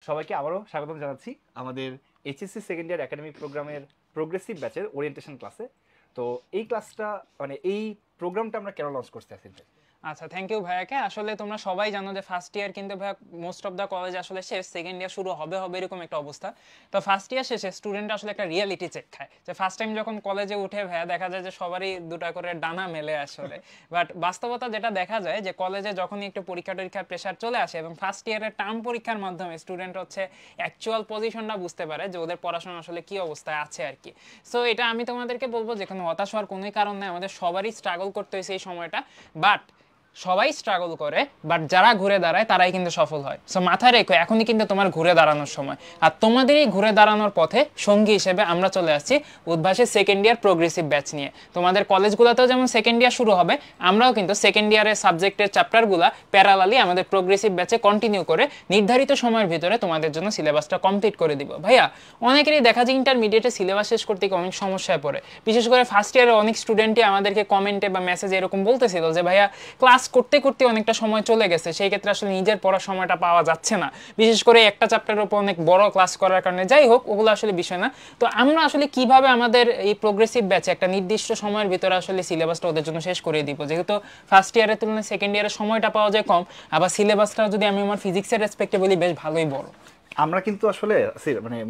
সবাইকে আবারও স্বাগতম জানাচ্ছি আমাদের এইচএসসি সেকেন্ড ইয়ার একাডেমিক প্রোগ্রামের প্রোগ্রেসিভ ব্যাচের ওরিয়েন্টেশন ক্লাসে। তো এই ক্লাসটা এই প্রোগ্রামটা আমরা কেন লঞ্চ করতে আসি? আচ্ছা, থ্যাংক ইউ ভাইয়াকে। আসলে তোমরা সবাই জানো যে ফার্স্ট ইয়ার কিন্তু ভাইয়া মোস্ট অফ দ্য কলেজ আসলে শেষ, সেকেন্ড ইয়ার শুরু হবে এরকম একটা অবস্থা। তো ফার্স্ট ইয়ার শেষে স্টুডেন্ট আসলে একটা রিয়েলিটি চেক খায় যে ফার্স্ট টাইম যখন কলেজে উঠে ভাইয়া দেখা যায় যে সবারই দুটা করে ডানা মেলে আসলে। বাট বাস্তবতা যেটা দেখা যায় যে কলেজে যখনই একটু পরীক্ষার প্রেশার চলে আসে এবং ফার্স্ট ইয়ারের টার্ম পরীক্ষার মাধ্যমে স্টুডেন্ট হচ্ছে অ্যাকচুয়াল পজিশনটা বুঝতে পারে যে ওদের পড়াশোনা আসলে কি অবস্থায় আছে আর কি। সো এটা আমি তোমাদেরকে বলবো যে কোনো হতাশ হওয়ার কোনোই কারণ নেই, আমাদের সবারই স্ট্রাগল করতে হয়েছে এই সময়টা। বাট সবাই স্ট্রাগল করে, বাট যারা ঘুরে দাঁড়ায় তারাই কিন্তু সফল হয়। সো মাথায় রেখো এখনই কিন্তু তোমার ঘুরে দাঁড়ানোর সময়। আর তোমাদেরই ঘুরে দাঁড়ানোর পথে সঙ্গী হিসেবে আমরা চলে আসছি উদ্ভাসের সেকেন্ড ইয়ার প্রোগ্রেসিভ ব্যাচ নিয়ে। তোমাদের কলেজগুলোতেও যেমন সেকেন্ড ইয়ার শুরু হবে, আমরাও কিন্তু সেকেন্ড ইয়ারের সাবজেক্টের চ্যাপ্টারগুলো প্যারালালি আমাদের প্রোগ্রেসিভ ব্যাচে কন্টিনিউ করে নির্ধারিত সময়ের ভিতরে তোমাদের জন্য সিলেবাসটা কমপ্লিট করে দিব। ভাইয়া অনেকেরই দেখা যায় ইন্টারমিডিয়েটে সিলেবাস শেষ করতে অনেক সমস্যায় পড়ে। বিশেষ করে ফার্স্ট ইয়ারে অনেক স্টুডেন্টই আমাদেরকে কমেন্টে বা মেসেজে এরকম বলতেছিল যে ভাইয়া ক্লাস করতে করতে অনেকটা সময় চলে গেছে, সেই ক্ষেত্রে আসলে নিজের পড়ার সময়টা পাওয়া যাচ্ছে না। বিশেষ করে একটা চ্যাপ্টারের উপর অনেক বড় ক্লাস করার কারণে। যাই হোক, ওগুলো আসলে বিষয় না। তো আমরা আসলে কিভাবে আমাদের এই প্রোগ্রেসিভ ব্যাচে একটা নির্দিষ্ট সময়ের ভিতরে আসলে সিলেবাসটা ওদের জন্য শেষ করে দিব, যেহেতু ফার্স্ট ইয়ারের তুলনায় সেকেন্ড ইয়ারের সময়টা পাওয়া যায় কম, আবার সিলেবাসটা যদি আমি আমার ফিজিক্সের রেসপেক্টে বলি বেশ ভালোই বড়। আমরা কিন্তু আসলে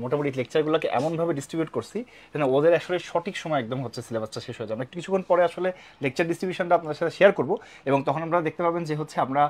মোটামুটি লেকচারগুলোকে এমনভাবে ডিস্ট্রিবিউট করছি যেন ওদের আসলে সঠিক সময় একদম হচ্ছে সিলেবাসটা শেষ হয়ে যায়। আমরা কিছুক্ষণ পরে আসলে লেকচার ডিস্ট্রিবিউশনটা আপনাদের সাথে শেয়ার করবো এবং তখন আমরা দেখতে পাবেন যে হচ্ছে আমরা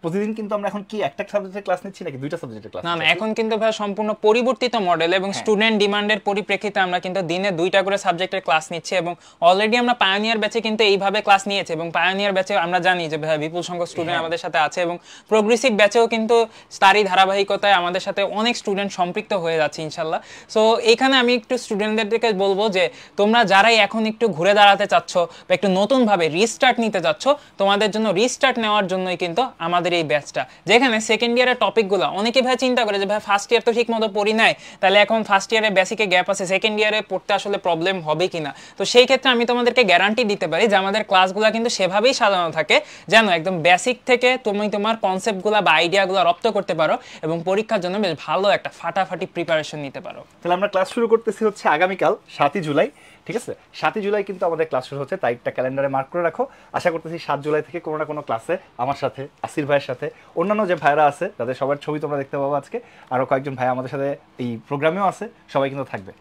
প্রতিদিন কিন্তু আমরা এখন কি একটা সাবজেক্টের ক্লাস নিচ্ছি নাকি দুইটা সাবজেক্টের ক্লাস? না, এখন কিন্তু ভাই সম্পূর্ণ পরিবর্তিত মডেল এবং স্টুডেন্ট ডিমান্ডের পরিপ্রেক্ষিতে আমরা কিন্তু দিনে দুইটা করে সাবজেক্টের ক্লাস নিচ্ছি এবং অলরেডি আমরা পায়োনিয়ার ব্যাচে কিন্তু এইভাবে ক্লাস নিয়েছি এবং পায়োনিয়ার ব্যাচে আমরা জানি যে ভাই বিপুল সংখ্যক স্টুডেন্ট আমাদের সাথে আছে এবং প্রোগ্রেসিভ ব্যাচেও কিন্তু তারই ধারাবাহিকতায় আমাদের সাথে অনেক স্টুডেন্ট সম্পৃক্ত হয়ে যাচ্ছে ইনশাল্লাহ। সো এখানে আমি একটু স্টুডেন্টদেরকে বলবো যে তোমরা যারাই এখন একটু ঘুরে দাঁড়াতে চাচ্ছ বা একটু নতুনভাবে রিস্টার্ট নিতে চাচ্ছ, তোমাদের জন্য রিস্টার্ট নেওয়ার জন্যই কিন্তু আমাদের এই ব্যাচটা, যেখানে সেকেন্ড ইয়ারের টপিকগুলো অনেকে ভাই চিন্তা করে যে ভাই ফার্স্ট ইয়ার তো ঠিক মতো পড়ি নাই, তাহলে এখন ফার্স্ট ইয়ারে বেসিকে গ্যাপ আছে, সেকেন্ড ইয়ারে পড়তে আসলে প্রবলেম হবে কিনা। তো সেই ক্ষেত্রে আমি তোমাদেরকে গ্যারান্টি দিতে পারি যে আমাদের ক্লাসগুলো কিন্তু সেভাবেই সাজানো থাকে যেন একদম বেসিক থেকে তুমি তোমার কনসেপ্টগুলো বা আইডিয়াগুলো রপ্ত করতে পারো এবং পরীক্ষার জন্য বেশ ভালো একটা ফাটাফাটি প্রিপারেশন নিতে পারো। তাহলে আমরা ক্লাস শুরু করতেছি হচ্ছে আগামীকাল 7ই জুলাই। ঠিক আছে, 7ই জুলাই কিন্তু আমাদের ক্লাস শুরু হচ্ছে, তারিখটা ক্যালেন্ডারে মার্ক করে রাখো। আশা করতেছি 7 জুলাই থেকে কোনো না কোনো ক্লাসে আমার সাথে, আসির ভাইয়ের সাথে, অন্যান্য যে ভাইরা আছে তাদের সবার ছবি তোমরা দেখতে পাবো আজকে। আরও কয়েকজন ভাই আমাদের সাথে এই প্রোগ্রামেও আছে, সবাই কিন্তু থাকবে।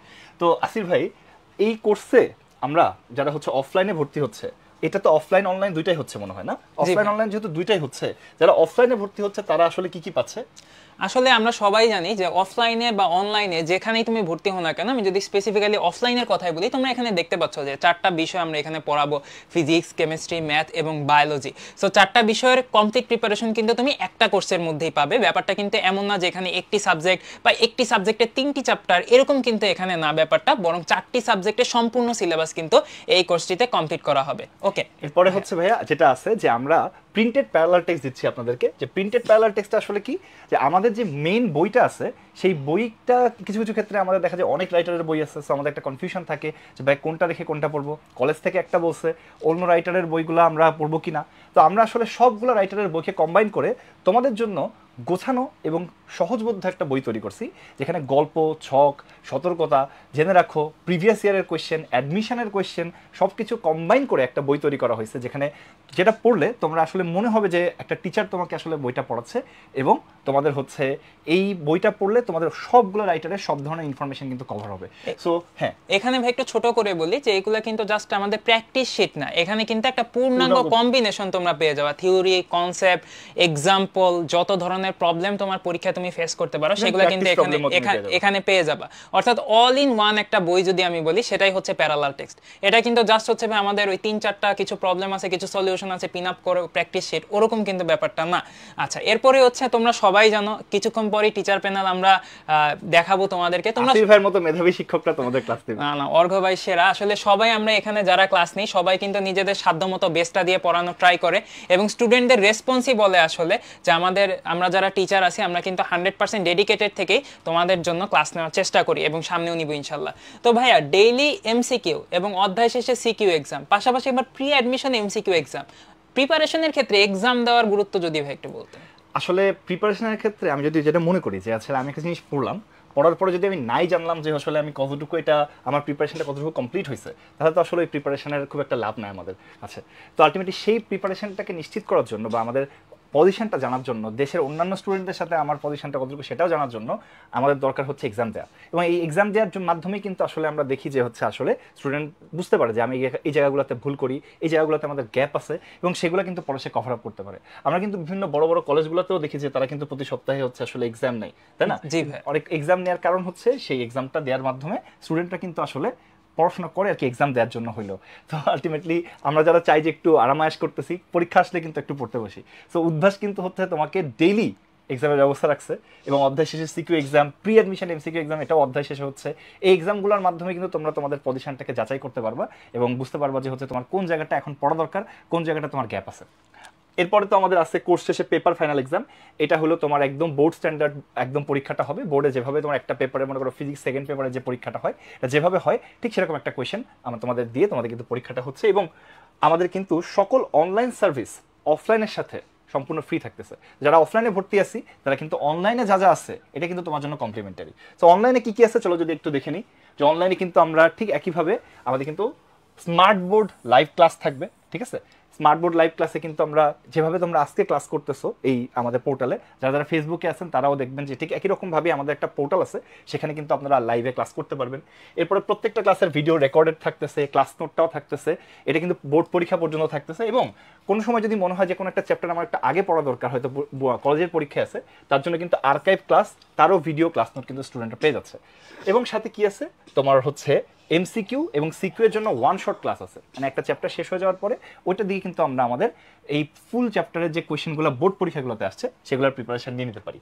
তো আসির ভাই, এই কোর্সে আমরা যারা হচ্ছে অফলাইনে ভর্তি হচ্ছে, এটা তো অফলাইন অনলাইন দুইটাই হচ্ছে মনে হয় না? অফলাইন অনলাইন যেহেতু দুইটাই হচ্ছে, যারা অফলাইনে ভর্তি হচ্ছে তারা আসলে কি কি পাচ্ছে? আসলে আমরা সবাই জানি যে অফলাইনে বা অনলাইনে যেখানেই তুমি ভর্তি হও না কেন, আমি যদি স্পেসিফিক্যালি অফলাইনের কথাই বলি, তোমরা এখানে দেখতে পাচ্ছ যে 4টা বিষয় আমরা এখানে পড়াবো, ফিজিক্স, কেমিস্ট্রি, ম্যাথ এবং বায়োলজি। সো 4টা বিষয়ের কমপ্লিট প্রিপারেশন কিন্তু তুমি একটা কোর্সের মধ্যেই পাবে। ব্যাপারটা কিন্তু এমন না যে এখানে একটি সাবজেক্ট বা একটি সাবজেক্টের 3টি চ্যাপ্টার, এরকম কিন্তু এখানে না ব্যাপারটা, বরং 4টি সাবজেক্টের সম্পূর্ণ সিলেবাস কিন্তু এই কোর্সটিতে কমপ্লিট করা হবে। ওকে, এরপরে হচ্ছে ভাইয়া যেটা আছে যে আমরা প্রিন্টেড প্যারালাল টেক্সট দিচ্ছি আপনাদেরকে। যে প্রিন্টেড প্যারালাল টেক্সট আসলে কি, যে আমাদের যে মেইন বইটা আছে সেই বইটা কিছু কিছু ক্ষেত্রে আমাদের দেখা যায় অনেক রাইটারের বই আছে, সো আমাদের একটা কনফিউশন থাকে যে ভাই কোনটা রেখে কোনটা পড়বো। কলেজ থেকে একটা বলছে, অন্য রাইটারের বইগুলো আমরা পড়বো কিনা। তো আমরা আসলে সবগুলো রাইটারের বইকে কম্বাইন করে তোমাদের জন্য গোছানো এবং সহজবোধ্য একটা বই তৈরি করছি, যেখানে গল্প, ছক, সতর্কতা, জেনে রাখো, প্রিভিয়াস ইয়ারের কোয়েশ্চেন, অ্যাডমিশনের কোয়েশ্চেন সব কিছু কম্বাইন করে একটা বই তৈরি করা হয়েছে, যেখানে যেটা পড়লে তোমরা আসলে মনে হবে যে একটা টিচার তোমাকে আসলে বইটা পড়াচ্ছে এবং তোমাদের হচ্ছে এই বইটা পড়লে তোমাদের সবগুলো রাইটারের সব ধরনের ইনফরমেশন কিন্তু কভার হবে। সো হ্যাঁ, এখানে ভাই একটু ছোট করে বলি যে এগুলো কিন্তু জাস্ট আমাদের প্র্যাকটিস শিট না, এখানে কিন্তু একটা পূর্ণাঙ্গ কম্বিনেশন তোমরা পেয়ে যাবে। থিওরি, কনসেপ্ট, এক্সাম্পল, যত ধরনের প্রবলেম তোমার পরীক্ষায় তুমি ফেস করতে পারো সেগুলো কিন্তু এখানে পেয়ে যাবা। অর্থাৎ অল ইন ওয়ান একটা বই যদি আমি বলি, সেটাই হচ্ছে প্যারালাল টেক্সট। এটা কিন্তু জাস্ট হচ্ছে ভাই আমাদের ওই 3-4টা কিছু প্রবলেম আছে, কিছু সলিউশন আছে, পিন আপ করে প্র্যাকটিস শিট, ওরকম কিন্তু ব্যাপারটা না। আচ্ছা, এরপরে হচ্ছে তোমরা সবাই জানো কিছুক্ষণ পরে টিচার প্যানেল আমরা দেখাবো তোমাদেরকে। তোমরা আসিফ ভাইয়ের মতো মেধাবী শিক্ষকরা তোমাদের ক্লাস দেবে না, অর্ঘ ভাই সেরা। আসলে সবাই আমরা এখানে যারা ক্লাস নেই সবাই কিন্তু নিজেদের সাধ্যমতো বেস্টটা দিয়ে পড়ানো ট্রাই করে এবং স্টুডেন্টদের রেসপন্সই বলে আসলে যে আমরা যারা টিচার আছি আমরা কিন্তু 100% ডেডিকেটেড থেকেই তোমাদের জন্য ক্লাস নেওয়ার চেষ্টা করি এবং সামনেও নিব ইনশাল্লাহ। তো ভাইয়া, ডেইলি এমসিকিউ এবং অধ্যায় শেষে সিকিউ এক্সাম, পাশাপাশি এবার প্রি অ্যাডমিশন এমসিকিউ এক্সাম, প্রিপারেশনের ক্ষেত্রে এক্সাম দেওয়ার গুরুত্ব যদি ভাই একটু বলতেন। আসলে প্রিপারেশনের ক্ষেত্রে আমি যদি যেটা মনে করি যে আসলে আমি একটা জিনিস পড়ার পরে যদি আমি নাই জানলাম যে আসলে আমি কতটুকু এটা আমার প্রিপারেশনটা কতটুকু কমপ্লিট হয়েছে, তাহলে তো আসলে ওই প্রিপারেশনের খুব একটা লাভ নাই আমাদের কাছে। তো আলটিমেটলি সেই প্রিপারেশনটাকে নিশ্চিত করার জন্য বা আমাদের পজিশনটা জানার জন্য, দেশের অন্যান্য স্টুডেন্টদের সাথে আমার পজিশনটা কতটুকু সেটাও জানার জন্য আমাদের দরকার হচ্ছে এক্সাম দেওয়া। এবং এই এক্সাম দেওয়ার মাধ্যমেই কিন্তু আসলে আমরা দেখি যে হচ্ছে আসলে স্টুডেন্ট বুঝতে পারে যে আমি এই জায়গাগুলোতে ভুল করি, এই জায়গাগুলোতে আমাদের গ্যাপ আছে, এবং সেগুলো কিন্তু পরে সে কভার আপ করতে পারে। আমরা কিন্তু বিভিন্ন বড় বড় কলেজগুলোতেও দেখি যে তারা কিন্তু প্রতি সপ্তাহে হচ্ছে আসলে এক্সাম নেয়, তাই না? জি ভাই। অনেক এক্সাম নেওয়ার কারণ হচ্ছে সেই এক্সামটা দেওয়ার মাধ্যমে স্টুডেন্টরা কিন্তু আসলে পড়াশোনা করে আর কি এক্সাম দেওয়ার জন্য হইলো। তো আলটিমেটলি আমরা যারা চাই যে একটু আরামায়াস করতেছি, পরীক্ষা আসলে কিন্তু একটু পড়তে বসি। সো উদ্ভাস কিন্তু হচ্ছে তোমাকে ডেইলি এক্সামের ব্যবস্থা রাখছে, এবং অধ্যায় শেষে CQ exam, pre admission MCQ exam, এটাও অধ্যায় শেষে হচ্ছে। এই এক্সামগুলোর মাধ্যমে কিন্তু তোমরা তোমাদের পজিশনটাকে যাচাই করতে পারবা এবং বুঝতে পারবা যে হচ্ছে তোমার কোন জায়গাটা এখন পড়া দরকার, কোন জায়গাটা তোমার গ্যাপ আছে। এরপরে তো আমাদের আছে কোর্স শেষে পেপার ফাইনাল এক্সাম। এটা হলো তোমার একদম বোর্ড স্ট্যান্ডার্ড একদম পরীক্ষাটা হবে। বোর্ডে যেভাবে তোমার একটা পেপারে মনে করো ফিজিক্স সেকেন্ড পেপারে যে পরীক্ষাটা হয়, এটা যেভাবে হয় ঠিক সেরকম একটা কোয়েশ্চেন আমরা তোমাদের দিয়ে তোমাদের কিন্তু পরীক্ষাটা হচ্ছে। এবং আমাদের কিন্তু সকল অনলাইন সার্ভিস অফলাইনের সাথে সম্পূর্ণ ফ্রি থাকতেছে। যারা অফলাইনে ভর্তি আছি তারা কিন্তু অনলাইনে যা যা আছে এটা কিন্তু তোমার জন্য কমপ্লিমেন্টারি। তো অনলাইনে কি কি আছে চলো যদি একটু দেখে নিই। যে অনলাইনে কিন্তু আমরা ঠিক একইভাবে আমাদের কিন্তু স্মার্ট বোর্ড লাইভ ক্লাস থাকবে, ঠিক আছে? স্মার্ট বোর্ড লাইভ ক্লাসে কিন্তু আমরা যেভাবে তোমরা আজকে ক্লাস করতেছো এই আমাদের পোর্টালে, যারা যারা ফেসবুকে আছেন তারাও দেখবেন যে ঠিক একই রকমভাবে আমাদের একটা পোর্টাল আছে, সেখানে কিন্তু আপনারা লাইভে ক্লাস করতে পারবেন। এরপরে প্রত্যেকটা ক্লাসের ভিডিও রেকর্ডেড থাকতেছে, ক্লাস নোটটাও থাকতেছে, এটা কিন্তু বোর্ড পরীক্ষা পর্যন্ত থাকতেছে। এবং কোনো সময় যদি মনে হয় যে কোনো একটা চ্যাপ্টার আমার একটা আগে পড়া দরকার, হয়তো কলেজের পরীক্ষা আছে, তার জন্য কিন্তু আর্কাইভ ক্লাস, তারও ভিডিও ক্লাস নোট কিন্তু স্টুডেন্টরা পেয়ে যাচ্ছে। এবং সাথে কি আছে তোমার হচ্ছে এমসিকিউ এবং সিকিউ এর জন্য ওয়ান শট ক্লাস আছে, মানে একটা চ্যাপ্টার শেষ হয়ে যাওয়ার পরে ওইটা দিয়ে কিন্তু আমরা আমাদের এই ফুল চ্যাপ্টারের যে কোয়েশ্চেনগুলো বোর্ড পরীক্ষাগুলোতে আসছে সেগুলোর প্রিপারেশন নিয়ে নিতে পারি।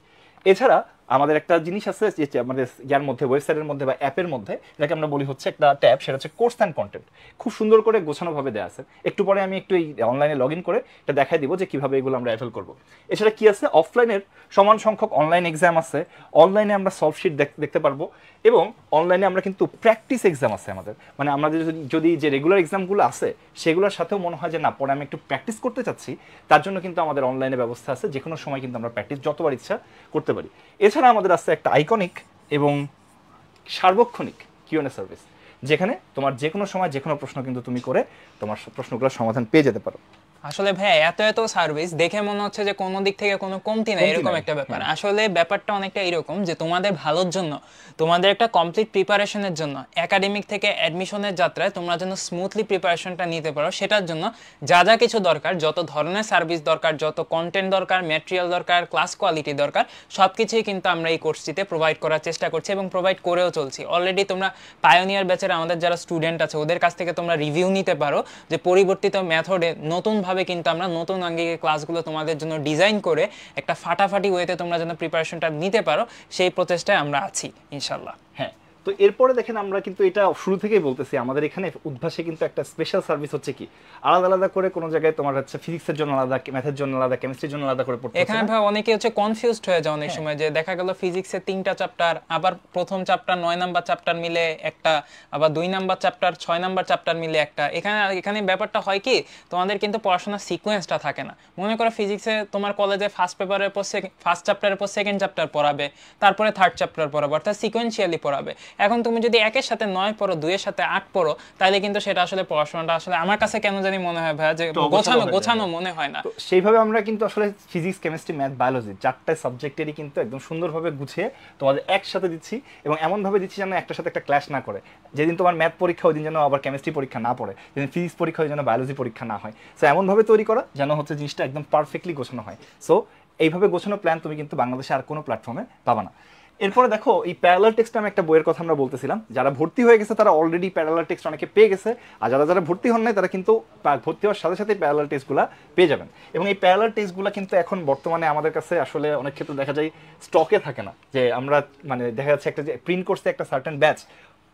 এছাড়া আমাদের একটা জিনিস আছে যে আমাদের ইয়ার মধ্যে, ওয়েবসাইটের মধ্যে বা অ্যাপের মধ্যে, যেটাকে আমরা বলি হচ্ছে একটা ট্যাব, সেটা হচ্ছে কোর্স অ্যান্ড কন্টেন্ট। খুব সুন্দর করে গোছানোভাবে দেওয়া আছে। একটু পরে আমি একটু এই অনলাইনে লগ ইন করে এটা দেখাই দিব যে কীভাবে এগুলো আমরা অ্যাভেল করবো। এছাড়া কি আছে, অফলাইনের সমান সংখ্যক অনলাইন এক্সাম আছে, অনলাইনে আমরা সলভ শিট দেখতে পারবো, এবং অনলাইনে আমরা কিন্তু প্র্যাকটিস এক্সাম আছে আমাদের। মানে আমরা যদি যে রেগুলার এক্সামগুলো আছে সেগুলোর সাথেও মনে হয় যে না পরে আমি একটু প্র্যাকটিস করতে চাচ্ছি, তার জন্য কিন্তু আমাদের অনলাইনে ব্যবস্থা আছে, যে কোনো সময় কিন্তু আমরা প্র্যাকটিস যতবার ইচ্ছা করতে পারি। এছাড়া আমাদের আছে একটা আইকনিক এবং সার্বক্ষণিক কিউএনএ সার্ভিস, যেখানে তোমার যে কোনো সময় যে কোনো প্রশ্ন কিন্তু তুমি করে তোমার প্রশ্নগুলোর সমাধান পেয়ে যেতে পারো। আসলে ভাই এত এত সার্ভিস দেখে মনে হচ্ছে যে কোনো দিক থেকে কোনো কমতি নাই, এরকম একটা ব্যাপার। আসলে ব্যাপারটা অনেকটা এরকম যে তোমাদের ভালোর জন্য, তোমাদের একটা কমপ্লিট প্রিপারেশনের জন্য, একাডেমিক থেকে অ্যাডমিশনের যাত্রায় তোমরা যেন স্মুথলি প্রিপারেশনটা নিতে পারো, সেটার জন্য যা যা কিছু দরকার, যত ধরনের সার্ভিস দরকার, যত কন্টেন্ট দরকার, ম্যাটেরিয়াল দরকার, ক্লাস কোয়ালিটি দরকার, সব কিছুই কিন্তু আমরা এই কোর্সটিতে প্রোভাইড করার চেষ্টা করছি এবং প্রোভাইড করেও চলছি। অলরেডি তোমরা পায়োনিয়ার ব্যাচের আমাদের যারা স্টুডেন্ট আছে ওদের কাছ থেকে তোমরা রিভিউ নিতে পারো যে পরিবর্তিত মেথডে নতুনভাবে কিন্তু আমরা নতুন আঙ্গিকে ক্লাসগুলো তোমাদের জন্য ডিজাইন করে একটা ফাটাফাটি ওয়েতে তোমরা যেন প্রিপারেশনটা নিতে পারো, সেই প্রচেষ্টায় আমরা আছি ইনশাল্লাহ। হ্যাঁ, তো এরপরে দেখেন আমরা কিন্তু এটা শুরু থেকেই বলতেছি, আমাদের এখানে উদ্ভাসে কিন্তু একটা স্পেশাল সার্ভিস হচ্ছে কি, আলাদা আলাদা করে কোনো জায়গায় তোমার হচ্ছে ফিজিক্সের জন্য আলাদা, ম্যাথের জন্য আলাদা, কেমিস্ট্রির জন্য আলাদা করে পড়তে। এখানে ভাই অনেকে হচ্ছে কনফিউজড হয়ে যায় অনেক সময়, যে দেখা গেল ফিজিক্সের 3টা চ্যাপ্টার, আবার প্রথম চ্যাপ্টার 9 নাম্বার চ্যাপ্টার মিলে একটা, আবার 2 নাম্বার চ্যাপ্টার 6 নাম্বার চ্যাপ্টার মিলে একটা। এখানে ব্যাপারটা হয় কি, তোমাদের কিন্তু পড়াশোনার সিকোয়েন্সটা থাকে না। মনে করো ফিজিক্সে তোমার কলেজে ফার্স্ট পেপারের পর ফার্স্ট চ্যাপ্টারের পর সেকেন্ড চ্যাপ্টার পড়াবে, তারপরে থার্ড চ্যাপ্টার পড়াবে, অর্থাৎ সিকোয়েন্সিয়ালি পড়াবে। এখন তুমি যদি একের সাথে 9 পড়ো, 2 এর সাথে 8 পড়ো, তাহলে কিন্তু সেটা আসলে পড়াশোনাটা আসলে আমার কাছে কেন জানি মনে হয় ভাই যে গোছানো মনে হয় না। তো সেইভাবে আমরা কিন্তু আসলে ফিজিক্স, কেমিস্ট্রি, ম্যাথ, বায়োলজি 4টা সাবজেক্টেরই কিন্তু একদম সুন্দরভাবে গুছিয়ে তোমাদের একসাথে দিচ্ছি, এবং এমনভাবে দিচ্ছি যেন একটার সাথে একটা ক্ল্যাশ না করে। যেদিন তোমার ম্যাথ পরীক্ষা ওই দিন যেন আবার কেমিস্ট্রি পরীক্ষা না পড়ে, যেদিন ফিজিক্স পরীক্ষা ওই যেন বায়োলজি পরীক্ষা না হয়। সো এমনভাবে তৈরি করা যেন হচ্ছে জিনিসটা একদম পারফেক্টলি গোছানো হয়। সো এইভাবে গোছানো প্ল্যান তুমি কিন্তু বাংলাদেশে আর কোনো প্ল্যাটফর্মে পাবা না। এরপরে দেখো এই প্যারালাল টেক্সট নামে একটা বইয়ের কথা আমরা বলতেছিলাম, যারা ভর্তি হয়ে গেছে তারা অলরেডি প্যারালাল টেক্সট অনেকে পেয়ে গেছে, আর যারা যারা ভর্তি হন নাই তারা কিন্তু ভর্তি হওয়ার সাথে সাথে প্যারালাল টেক্সটগুলো পেয়ে যাবেন। এবং এই প্যারালাল টেক্সটগুলো কিন্তু এখন বর্তমানে আমাদের কাছে আসলে অনেক ক্ষেত্রে দেখা যায় স্টকে থাকে না, যে আমরা মানে দেখা যাচ্ছে একটা যে প্রিন্ট করছে একটা সার্টেন ব্যাচ,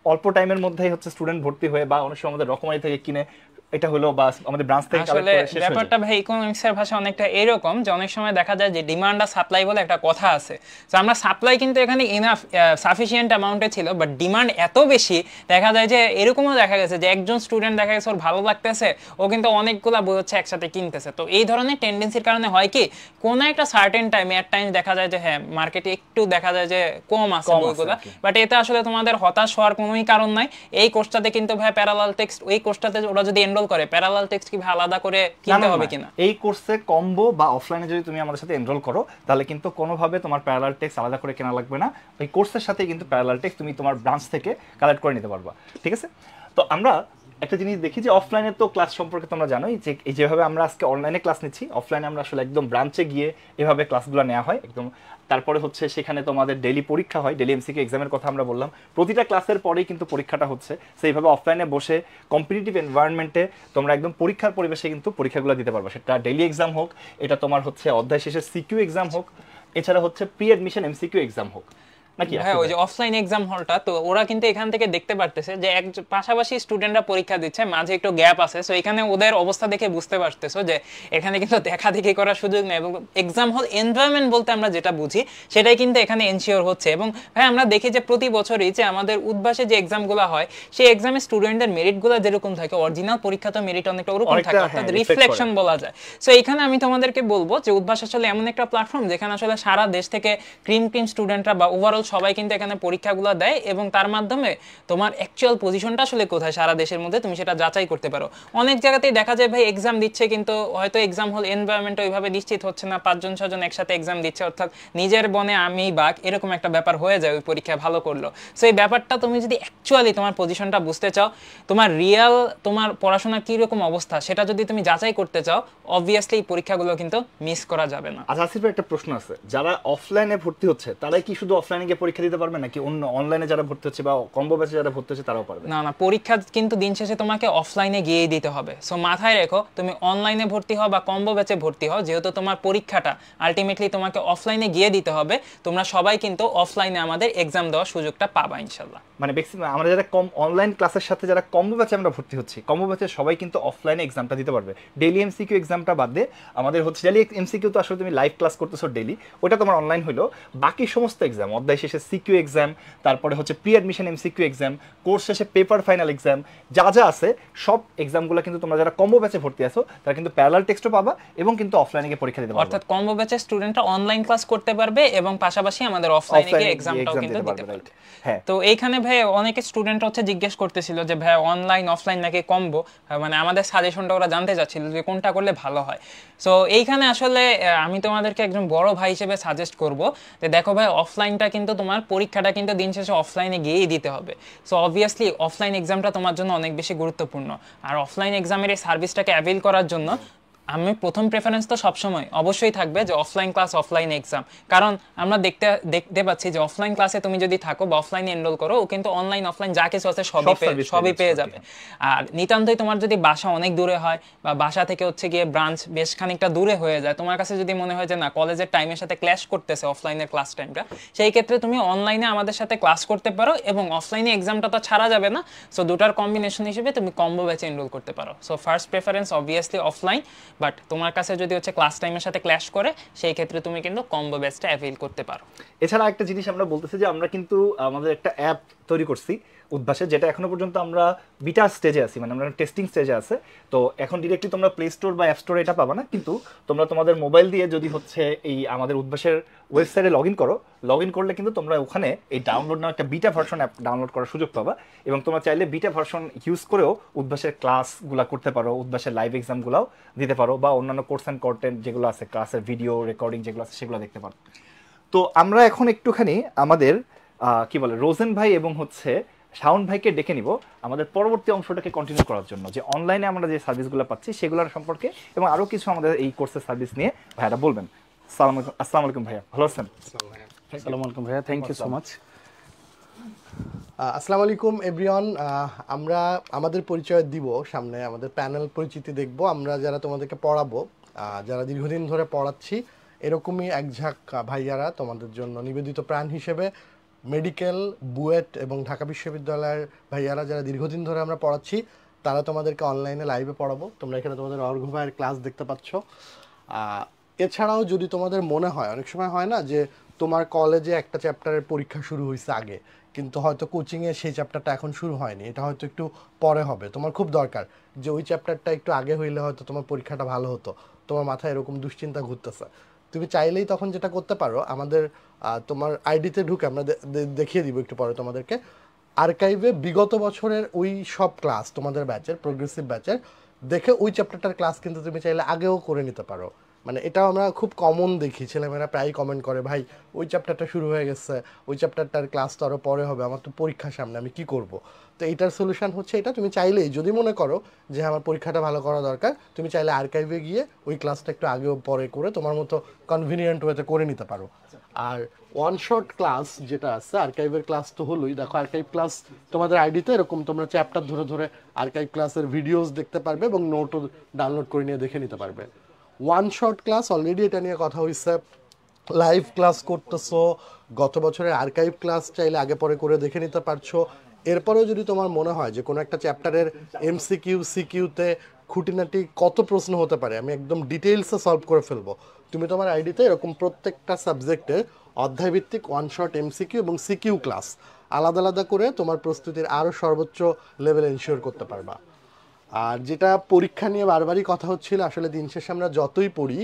অল্প টাইমের মধ্যেই হচ্ছে স্টুডেন্ট ভর্তি হয়ে বা অনেক সময় আমাদের রকমারি থেকে কিনে এটা হলো বা আমাদের ব্রাঞ্চ থেকে কালেক্ট আসলে করে শেষ হয়ে যায়? ব্যাপারটা ভাই ইকোনমিক্সের ভাষা অনেকটা এরকম যে অনেক সময় দেখা যায় যে ডিমান্ড আর সাপ্লাই বলে একটা কথা আছে, তো আমরা সাপ্লাই কিন্তু এখানে ইনাফ সাফিসিয়েন্ট অ্যামাউন্টে ছিল, বাট ডিমান্ড এত বেশি দেখা যায় যে এরকমও দেখা গেছে যে একজন স্টুডেন্ট দেখা গেছে ওর ভালো লাগতেছে, ও কিন্তু অনেকগুলা বই হচ্ছে একসাথে কিনতেছে। তো এই ধরনের টেন্ডেন্সির কারণে হয় কি কোনো একটা সার্টেন টাইমে এট টাইম দেখা যায় যে হ্যাঁ মার্কেটে একটু দেখা যায় যে কম আছে বইগুলো, বাট এতে আসলে তোমাদের হতাশ হওয়ার কোনোই কারণ নাই। এই কোর্সটাতে কিন্তু ভাই প্যারালাল টেক্সট, ওই কোর্সটাতে ওরা যদি এনরোল করে প্যারালাল টেক্সট কি ভাই আলাদা করে কিনতে হবে কিনা? এই কোর্সে কম্বো বা অফলাইনে যদি তুমি আমাদের সাথে এনরোল করো তাহলে কিন্তু কোনোভাবে তোমার প্যারালাল টেক্সট আলাদা করে কেনা লাগবে না। ওই কোর্সের সাথে কিন্তু প্যারালাল টেক্সট তুমি তোমার ব্রাঞ্চ থেকে কালেক্ট করে নিতে পারবা, ঠিক আছে? তো আমরা একটা জিনিস দেখি যে অফলাইনে তো ক্লাস সম্পর্কে তোমরা জানোই যে এই যেভাবে আমরা আজকে অনলাইনে ক্লাস নিচ্ছি, অফলাইনে আমরা আসলে একদম ব্রাঞ্চে গিয়ে এভাবে ক্লাসগুলো নেওয়া হয় একদম। তারপরে হচ্ছে সেখানে তোমাদের ডেইলি পরীক্ষা হয়, ডেইলি এমসিকিউ এক্সামের কথা আমরা বললাম, প্রতিটা ক্লাসের পরেই কিন্তু পরীক্ষাটা হচ্ছে। সেইভাবে অফলাইনে বসে কম্পিটিটিভ এনভায়রনমেন্টে তোমরা একদম পরীক্ষার পরিবেশে কিন্তু পরীক্ষাগুলো দিতে পারবে, সেটা ডেইলি এক্সাম হোক, এটা তোমার হচ্ছে অধ্যায় শেষের সিকিউ এক্সাম হোক, এছাড়া হচ্ছে প্রি অ্যাডমিশন এমসিকিউ এক্সাম হোক নাকি? হ্যাঁ, ওই যে অফলাইন এক্সাম হলটা, তো ওরা কিন্তু এখান থেকে দেখতে পারতেছে যে এক পাশাপাশি স্টুডেন্টরা পরীক্ষা দিচ্ছে, মাঝে একটু গ্যাপ আছে, সো এখানে ওদের অবস্থা দেখে বুঝতে পারতেছো যে এখানে কিন্তু দেখা দেখি করার সুযোগ নেই, এবং এক্সাম হল এনভায়রনমেন্ট বলতে আমরা যেটা বুঝি সেটাই কিন্তু এখানে এনশিওর হচ্ছে। এবং ভাই আমরা দেখি যে প্রতি বছরই যে আমাদের উদ্ভাসে যে এক্সামগুলো হয় সেই এক্সামে স্টুডেন্টদের মেরিটগুলো যেরকম থাকে, অরিজিনাল পরীক্ষা তো মেরিট অনেকটা ওরকম থাকে, অর্থাৎ রিফ্লেকশন বলা যায়। সো এখানে আমি তোমাদেরকে বলবো যে উদ্ভাস আসলে এমন একটা প্ল্যাটফর্ম যেখানে আসলে সারা দেশ থেকে ক্রিম স্টুডেন্টরা বা ওভারঅল সবাই কিন্তু এখানে পরীক্ষাগুলো দেয়, এবং তার মাধ্যমে তোমার অ্যাকচুয়াল পজিশনটা আসলে কোথায় সারা দেশের মধ্যে তুমি সেটা যাচাই করতে পারো। অনেক জায়গাতেই দেখা যায় ভাই এক্সাম দিচ্ছে কিন্তু হয়তো এক্সাম হল এনভায়রনমেন্ট ওইভাবে নিশ্চিত হচ্ছে না, 5-6জন একসাথে এক্সাম দিচ্ছে, অর্থাৎ নিজের বনে আমি বাঘ এরকম একটা ব্যাপার হয়ে যায় ওই পরীক্ষায় ভালো করলো। সো এই ব্যাপারটা তুমি যদি অ্যাকচুয়ালি তোমার পজিশনটা বুঝতে চাও, তোমার রিয়েল তোমার পড়াশোনার কীরকম অবস্থা সেটা যদি তুমি যাচাই করতে চাও, অবভিয়াসলি এই পরীক্ষাগুলো কিন্তু মিস করা যাবে না। আচ্ছা আসিফ, একটা প্রশ্ন আছে, যারা অফলাইনে ভর্তি হচ্ছে তারাই কি শুধু অফলাইনে গিয়ে পরীক্ষা দিতে পারবে নাকি অন্য অনলাইনে যারা ভর্তি হচ্ছে বা কম্বো ব্যাচে যারা ভর্তি হচ্ছে তারাও পারবে? না না, পরীক্ষা কিন্তু দিন শেষে তোমাকে অফলাইনে গিয়েই দিতে হবে। সো মাথায় রেখো, তুমি অনলাইনে ভর্তি হও বা কম্বো ব্যাচে ভর্তি হও, যেহেতু তোমার পরীক্ষাটা আলটিমেটলি তোমাকে অফলাইনে গিয়ে দিতে হবে, তোমরা সবাই কিন্তু অফলাইনে আমাদের এক্সাম দেওয়ার সুযোগটা পাবা ইনশাল্লাহ। মানে আমরা যারা অনলাইন ক্লাসের সাথে যারা কম্বো ব্যাচে আমরা ভর্তি হচ্ছি, কম্বো ব্যাচে সবাই কিন্তু অফলাইনে এক্সামটা দিতে পারবে। ডেইলি এমসিকিউ এক্সামটা বাদ দিয়ে আমাদের হচ্ছে ডেইলি এমসিকিউ তো আসলে তুমি লাইভ ক্লাস করতেছো ডেইলি, ওটা তোমার অনলাইন হলো। বাকি সমস্ত এক্সাম, অধ্যায় শেষে সিকিউ এক্সাম, তারপরে হচ্ছে pre admission MCQ exam, course শেষে পেপার ফাইনাল এক্সাম, যা যা আছে সব এক্সামগুলো কিন্তু তোমরা যারা কম্বো ব্যাচে ভর্তি আছো তারা কিন্তু প্যারালাল টেক্সটও পাবা এবং কিন্তু অফলাইনে গিয়ে পরীক্ষা দিতে পারবে। অর্থাৎ কম্বো ব্যাচের স্টুডেন্টরা অনলাইন ক্লাস করতে পারবে এবং পাশাপাশি আমাদের অফলাইনে গিয়ে এক্সামটাও কিন্তু দিতে পারবে। হ্যাঁ, তো এইখানে ভাই অনেকে স্টুডেন্ট হচ্ছে জিজ্ঞেস করতেছিল যে ভাই অনলাইন অফলাইন নাকি কম্বো, মানে আমাদের সাজেশনটা ওরা জানতে চাচ্ছিল যে কোনটা করলে ভালো হয়। সো এইখানে আসলে আমি তোমাদেরকে একজন বড় ভাই হিসেবে সাজেস্ট করব যে দেখো ভাই, অফলাইনটা কিন্তু তোমার পরীক্ষাটা কিন্তু দিন শেষে অফলাইনে গিয়েই দিতে হবে। সো অবভিয়াসলি অফলাইন এক্সামটা তোমার জন্য অনেক বেশি গুরুত্বপূর্ণ, আর অফলাইন এক্সামের এই সার্ভিসটাকে অ্যাভেল করার জন্য আমি প্রথম প্রেফারেন্স তো সবসময় অবশ্যই থাকবে যে অফলাইন ক্লাস অফলাইন এক্সাম, কারণ আমরা দেখতে পাচ্ছি যে অফলাইন ক্লাসে তুমি যদি থাকো বা অফলাইনে এনরোল করো, ও কিন্তু অনলাইন অফলাইন যা কিছু আছে সবই পেয়ে যাবে। আর নিতান্তই তোমার যদি বাসা অনেক দূরে হয় বা বাসা থেকে হচ্ছে গিয়ে ব্রাঞ্চ বেশ খানিকটা দূরে হয়ে যায়, তোমার কাছে যদি মনে হয় যে না কলেজের টাইমের সাথে ক্ল্যাশ করতেছে অফলাইনের ক্লাস টাইমটা, সেই ক্ষেত্রে তুমি অনলাইনে আমাদের সাথে ক্লাস করতে পারো এবং অফলাইনে এক্সামটা তো ছাড়া যাবে না। সো দুটার কম্বিনেশন হিসেবে তুমি কম্বো ব্যাচে এনরোল করতে পারো। So first preference obviously offline, but তোমার কাছে যদি হচ্ছে ক্লাস টাইমের সাথে ক্ল্যাশ করে সেই ক্ষেত্রে তুমি কিন্তু কম্বো ব্যাচটা অ্যাভেল করতে পারো। এছাড়া একটা জিনিস আমরা বলতেছি যে আমরা কিন্তু আমাদের একটা অ্যাপ তৈরি করছি উদ্ভাসে, যেটা এখনো পর্যন্ত আমরা বিটা স্টেজে আছি, মানে আমরা টেস্টিং স্টেজে আছে। তো এখন ডিরেক্টলি তোমরা প্লে স্টোর বা অ্যাপ স্টোরে এটা পাবা না, কিন্তু তোমরা তোমাদের মোবাইল দিয়ে যদি হচ্ছে এই আমাদের উদ্ভাসের ওয়েবসাইটে লগ ইন করলে কিন্তু তোমরা ওখানে এই ডাউনলোড নাও একটা বিটা ভার্সন অ্যাপ ডাউনলোড করার সুযোগ পাবা, এবং তোমরা চাইলে বিটা ভার্সন ইউজ করেও উদ্ভাসের ক্লাসগুলো করতে পারো, উদ্ভাসের লাইভ এক্সামগুলোও দিতে পারো, বা অন্যান্য কোর্স অ্যান্ড কন্টেন্ট যেগুলো আছে ক্লাসের ভিডিও রেকর্ডিং যেগুলো আছে সেগুলো দেখতে পারো। তো আমরা এখন একটুখানি আমাদের কি বলে রোজেন ভাই এবং হচ্ছে শাওন ভাইকে ডেকে নিব আমাদের পরবর্তী অংশটাকে কন্টিনিউ করার জন্য, যে অনলাইনে আমরা যে সার্ভিসগুলো পাচ্ছি সেগুলোর সম্পর্কে এবং আরও কিছু আমাদের এই কোর্সের সার্ভিস নিয়ে ভাইয়ারা বলবেন। আসসালামু আলাইকুম ভাইয়া, ভালো আছেন? আসসালামু আলাইকুম ভাইয়া, থ্যাংক ইউ সো মাচ। আসসালামু আলাইকুম এভরিওয়ান। আমরা আমাদের পরিচয় দিব, সামনে আমাদের প্যানেল পরিচিতি দেখব। আমরা যারা তোমাদেরকে পড়াবো, যারা দীর্ঘদিন ধরে পড়াচ্ছি, এরকমই এক ঝাঁক ভাইয়ারা তোমাদের জন্য নিবেদিত প্রাণ হিসেবে মেডিকেল, বুয়েট এবং ঢাকা বিশ্ববিদ্যালয়ের ভাইয়ারা যারা দীর্ঘদিন ধরে আমরা পড়াচ্ছি, তারা তোমাদেরকে অনলাইনে লাইভে পড়াবো। তোমরা এখানে তোমাদের অর্ঘ ভাইয়ের ক্লাস দেখতে পাচ্ছ। এছাড়াও যদি তোমাদের মনে হয়, অনেক সময় হয় না যে তোমার কলেজে একটা চ্যাপ্টারের পরীক্ষা শুরু হয়েছে আগে, কিন্তু হয়তো কোচিংয়ে সেই চ্যাপ্টারটা এখন শুরু হয়নি, এটা হয়তো একটু পরে হবে, তোমার খুব দরকার যে ওই চ্যাপ্টারটা একটু আগে হইলে হয়তো তোমার পরীক্ষাটা ভালো হতো, তোমার মাথায় এরকম দুশ্চিন্তা ঘুরতেছে, তুমি চাইলেই তখন যেটা করতে পারো, আমাদের তোমার আইডিতে ঢুকে আমরা দেখিয়ে দিব একটু পরে তোমাদেরকে, আর্কাইভে বিগত বছরের ওই সব ক্লাস তোমাদের ব্যাচের, প্রোগ্রেসিভ ব্যাচের দেখে ওই চ্যাপ্টারটার ক্লাস কিন্তু তুমি চাইলে আগেও করে নিতে পারো। মানে এটাও আমরা খুব কমন দেখি, ছেলেমেয়েরা প্রায়ই কমেন্ট করে, ভাই ওই চ্যাপ্টারটা শুরু হয়ে গেছে, ওই চ্যাপ্টারটার ক্লাস তো আরও পরে হবে, আমার তো পরীক্ষার সামনে, আমি কি করব। তো এটার সলিউশন হচ্ছে এটা, তুমি চাইলেই যদি মনে করো যে আমার পরীক্ষাটা ভালো করা দরকার, তুমি চাইলে আর্কাইভে গিয়ে ওই ক্লাসটা একটু আগেও পরে করে তোমার মতো কনভিনিয়েন্ট ওয়েতে করে নিতে পারো। আর ওয়ান শট ক্লাস যেটা আছে, আর্কাইভের ক্লাস তো হলোই, দেখো আর্কাইভ ক্লাস তোমাদের আইডিতে এরকম তোমরা চ্যাপ্টার ধরে ধরে আর্কাইভ ক্লাসের ভিডিওস দেখতে পারবে এবং নোটও ডাউনলোড করে নিয়ে দেখে নিতে পারবে। ওয়ান শট ক্লাস অলরেডি এটা নিয়ে কথা হয়েছে, লাইভ ক্লাস করতেছো, গত বছরের আর্কাইভ ক্লাস চাইলে আগে পরে করে দেখে নিতে পারছো। এরপরেও যদি তোমার মনে হয় যে কোনো একটা চ্যাপ্টারের এমসিকিউ সিকিউতে খুঁটিনাটি কত প্রশ্ন হতে পারে আমি একদম ডিটেইলসে সলভ করে ফেলবো, তুমি তোমার আইডিতে এরকম প্রত্যেকটা সাবজেক্টের অধ্যায়ভিত্তিক ওয়ান শট এমসিকিউ এবং সিকিউ ক্লাস আলাদা আলাদা করে তোমার প্রস্তুতির আরও সর্বোচ্চ লেভেল এনশিওর করতে পারবা। আর যেটা পরীক্ষা নিয়ে বারবারই কথা হচ্ছিল, আসলে দিন শেষে আমরা যতই পড়ি,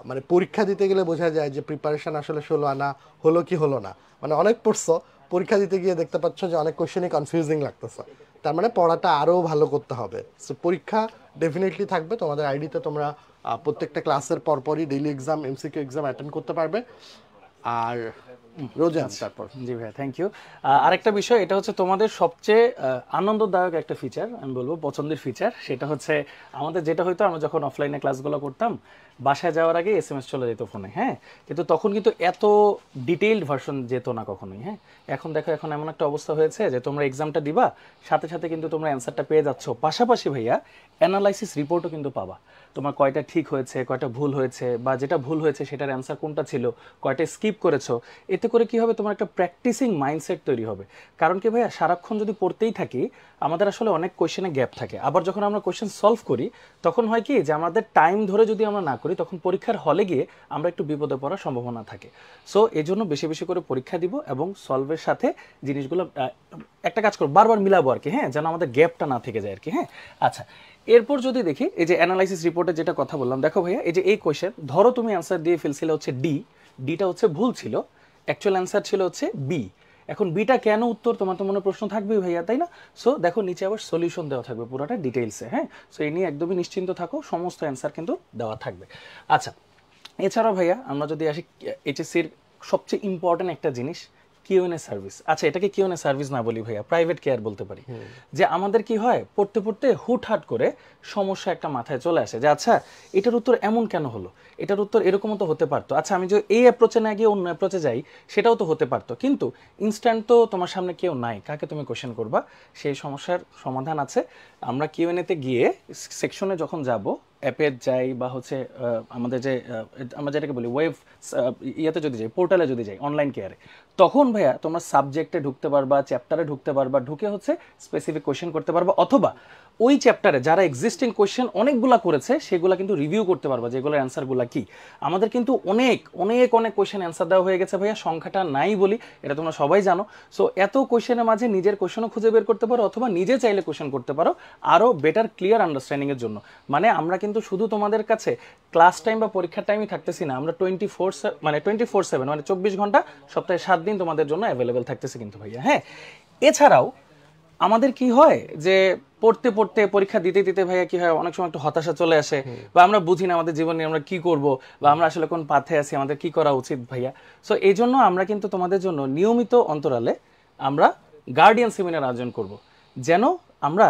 মানে পরীক্ষা দিতে গেলে বোঝা যায় যে প্রিপারেশন আসলে 16 আনা হলো কি হলো না, মানে অনেক পড়ছো, পরীক্ষা দিতে গিয়ে দেখতে পাচ্ছ যে অনেক কোশ্চেনই কনফিউজিং লাগতেছে, তার মানে পড়াটা আরও ভালো করতে হবে। সো পরীক্ষা ডেফিনেটলি থাকবে তোমাদের আইডিতে, তোমরা প্রত্যেকটা ক্লাসের পরপরই daily exam MCQ exam attend করতে পারবে। আর রোজান তারপর। জি ভাইয়া, থ্যাংক ইউ। আরেকটা বিষয়, এটা হচ্ছে তোমাদের সবচেয়ে আনন্দদায়ক একটা ফিচার, আমি বলবো পছন্দের ফিচার, সেটা হচ্ছে আমাদের যেটা হয়তো আমরা যখন অফলাইনে ক্লাসগুলো করতাম বাসায় যাওয়ার আগে এসএমএস চলে যেত ফোনে, হ্যাঁ, কিন্তু তখন কিন্তু এত ডিটেইলড ভার্সন যেত না কখনোই, হ্যাঁ। এখন দেখো, এখন এমন একটা অবস্থা হয়েছে যে তোমরা এক্সামটা দিবা, সাথে সাথে কিন্তু তোমরা অ্যান্সারটা পেয়ে যাচ্ছ, পাশাপাশি ভাইয়া অ্যানালাইসিস রিপোর্টও কিন্তু পাবা, তোমার কয়টা ঠিক হয়েছে, কয়টা ভুল হয়েছে, বা যেটা ভুল হয়েছে সেটার অ্যান্সার কোনটা ছিল, কয়টা স্কিপ করেছো। এতে করে কি হবে, তোমার একটা প্র্যাকটিসিং মাইন্ডসেট তৈরি হবে। কারণ কি ভাইয়া, সারাক্ষণ যদি পড়তেই থাকি আমাদের আসলে অনেক কোয়েশ্চেনে গ্যাপ থাকে, আবার যখন আমরা কোয়েশ্চেন সলভ করি তখন হয় কি যে আমাদের টাইম ধরে যদি আমরা না করি তখন পরীক্ষার হলে গিয়ে আমরা একটু বিপদে পড়ার সম্ভাবনা থাকে। সো এই জন্য বেশি বেশি করে পরীক্ষা দিব এবং সলভের সাথে জিনিসগুলো একটা কাজ করবো, বারবার মিলাবো আর কি, হ্যাঁ, যেন আমাদের গ্যাপটা না থেকে যায় আর কি, হ্যাঁ। আচ্ছা, এরপর যদি দেখি এই যে অ্যানালাইসিস রিপোর্টে যেটা কথা বললাম, দেখো ভাইয়া এই যে এই কোয়েশ্চেন, ধরো তুমি অ্যান্সার দিয়ে ফেলছিলে হচ্ছে ডিটা হচ্ছে ভুল ছিল, অ্যাকচুয়াল অ্যান্সার ছিল হচ্ছে বি। এখন বিটা কেন উত্তর, তোমার তো মনে প্রশ্ন থাকবেই ভাইয়া, তাই না? সো দেখো নিচে আবার সলিউশন দেওয়া থাকবে পুরোটা ডিটেইলসে, হ্যাঁ। সো এই নিয়ে একদমই নিশ্চিন্ত থাকো, সমস্ত অ্যান্সার কিন্তু দেওয়া থাকবে। আচ্ছা, এছাড়াও ভাইয়া আমরা যদি আসি এইচএসসির সবচেয়ে ইম্পর্টেন্ট একটা জিনিস, কিউএনএ সার্ভিস। আচ্ছা, এটাকে কিউএনএ সার্ভিস না বলি ভাইয়া, প্রাইভেট কেয়ার বলতে পারি। যে আমাদের কি হয়, পড়তে পড়তে হুটহাট করে সমস্যা একটা মাথায় চলে আসে যে আচ্ছা এটার উত্তর এমন কেন হলো, এটার উত্তর এরকমও তো হতে পারতো, আচ্ছা আমি যে এই অ্যাপ্রোচে না গিয়ে অন্য অ্যাপ্রোচে যাই সেটাও তো হতে পারতো, কিন্তু ইনস্ট্যান্ট তো তোমার সামনে কেউ নাই, কাকে তুমি কোশ্চেন করবা, সেই সমস্যার সমাধান আছে। আমরা কিউএনএতে গিয়ে সেকশনে যখন যাব, অ্যাপে যাই বা হচ্ছে আমাদের যে আমরা যেটাকে বলি ওয়েব ইয়েতে যদি যাই, পোর্টালে যদি যাই, অনলাইন কেয়ারে, তখন ভাইয়া তোমরা সাবজেক্টে ঢুকতে পারবা, চ্যাপ্টারে ঢুকতে পারবা, ঢুকে হচ্ছে স্পেসিফিক কোয়েশ্চেন করতে পারবা, অথবা ওই চ্যাপ্টারে যারা এক্সিস্টিং কোয়েশ্চেন অনেকগুলা করেছে সেগুলা কিন্তু রিভিউ করতে পারবা যে এগুলোর অ্যান্সারগুলা কি। আমাদের কিন্তু অনেক অনেক অনেক কোয়েশ্চেন অ্যান্সার দেওয়া হয়ে গেছে ভাইয়া, সংখ্যাটা নাই বলি, এটা তোমরা সবাই জানো। সো এত কোয়েশ্চেনের মাঝে নিজের কোয়েশ্চেনও খুঁজে বের করতে পারো, অথবা নিজে চাইলে কোয়েশ্চেন করতে পারো আরও বেটার ক্লিয়ার আন্ডারস্ট্যান্ডিংয়ের জন্য। মানে আমরা কিন্তু শুধু তোমাদের কাছে ক্লাস টাইম বা পরীক্ষার টাইমই থাকতেছি না, আমরা 24/7 মানে 24 ঘন্টা সপ্তাহে 7 দিন তোমাদের জন্য অ্যাভেলেবেল থাকতেছে কিন্তু ভাইয়া, হ্যাঁ। এছাড়াও আমাদের কি হয় যে পড়তে পড়তে পরীক্ষা দিতে দিতে ভাইয়া কি হয়, অনেক সময় একটু হতাশা চলে আসে, বা আমরা বুঝি না আমাদের জীবনে আমরা কি করব, বা আমরা আসলে কোন পাথে আছি, আমাদের কি করা উচিত ভাইয়া। সো এই জন্য আমরা কিন্তু তোমাদের জন্য নিয়মিত অন্তরালে আমরা গার্ডিয়ান সেমিনার আয়োজন করব, যেন আমরা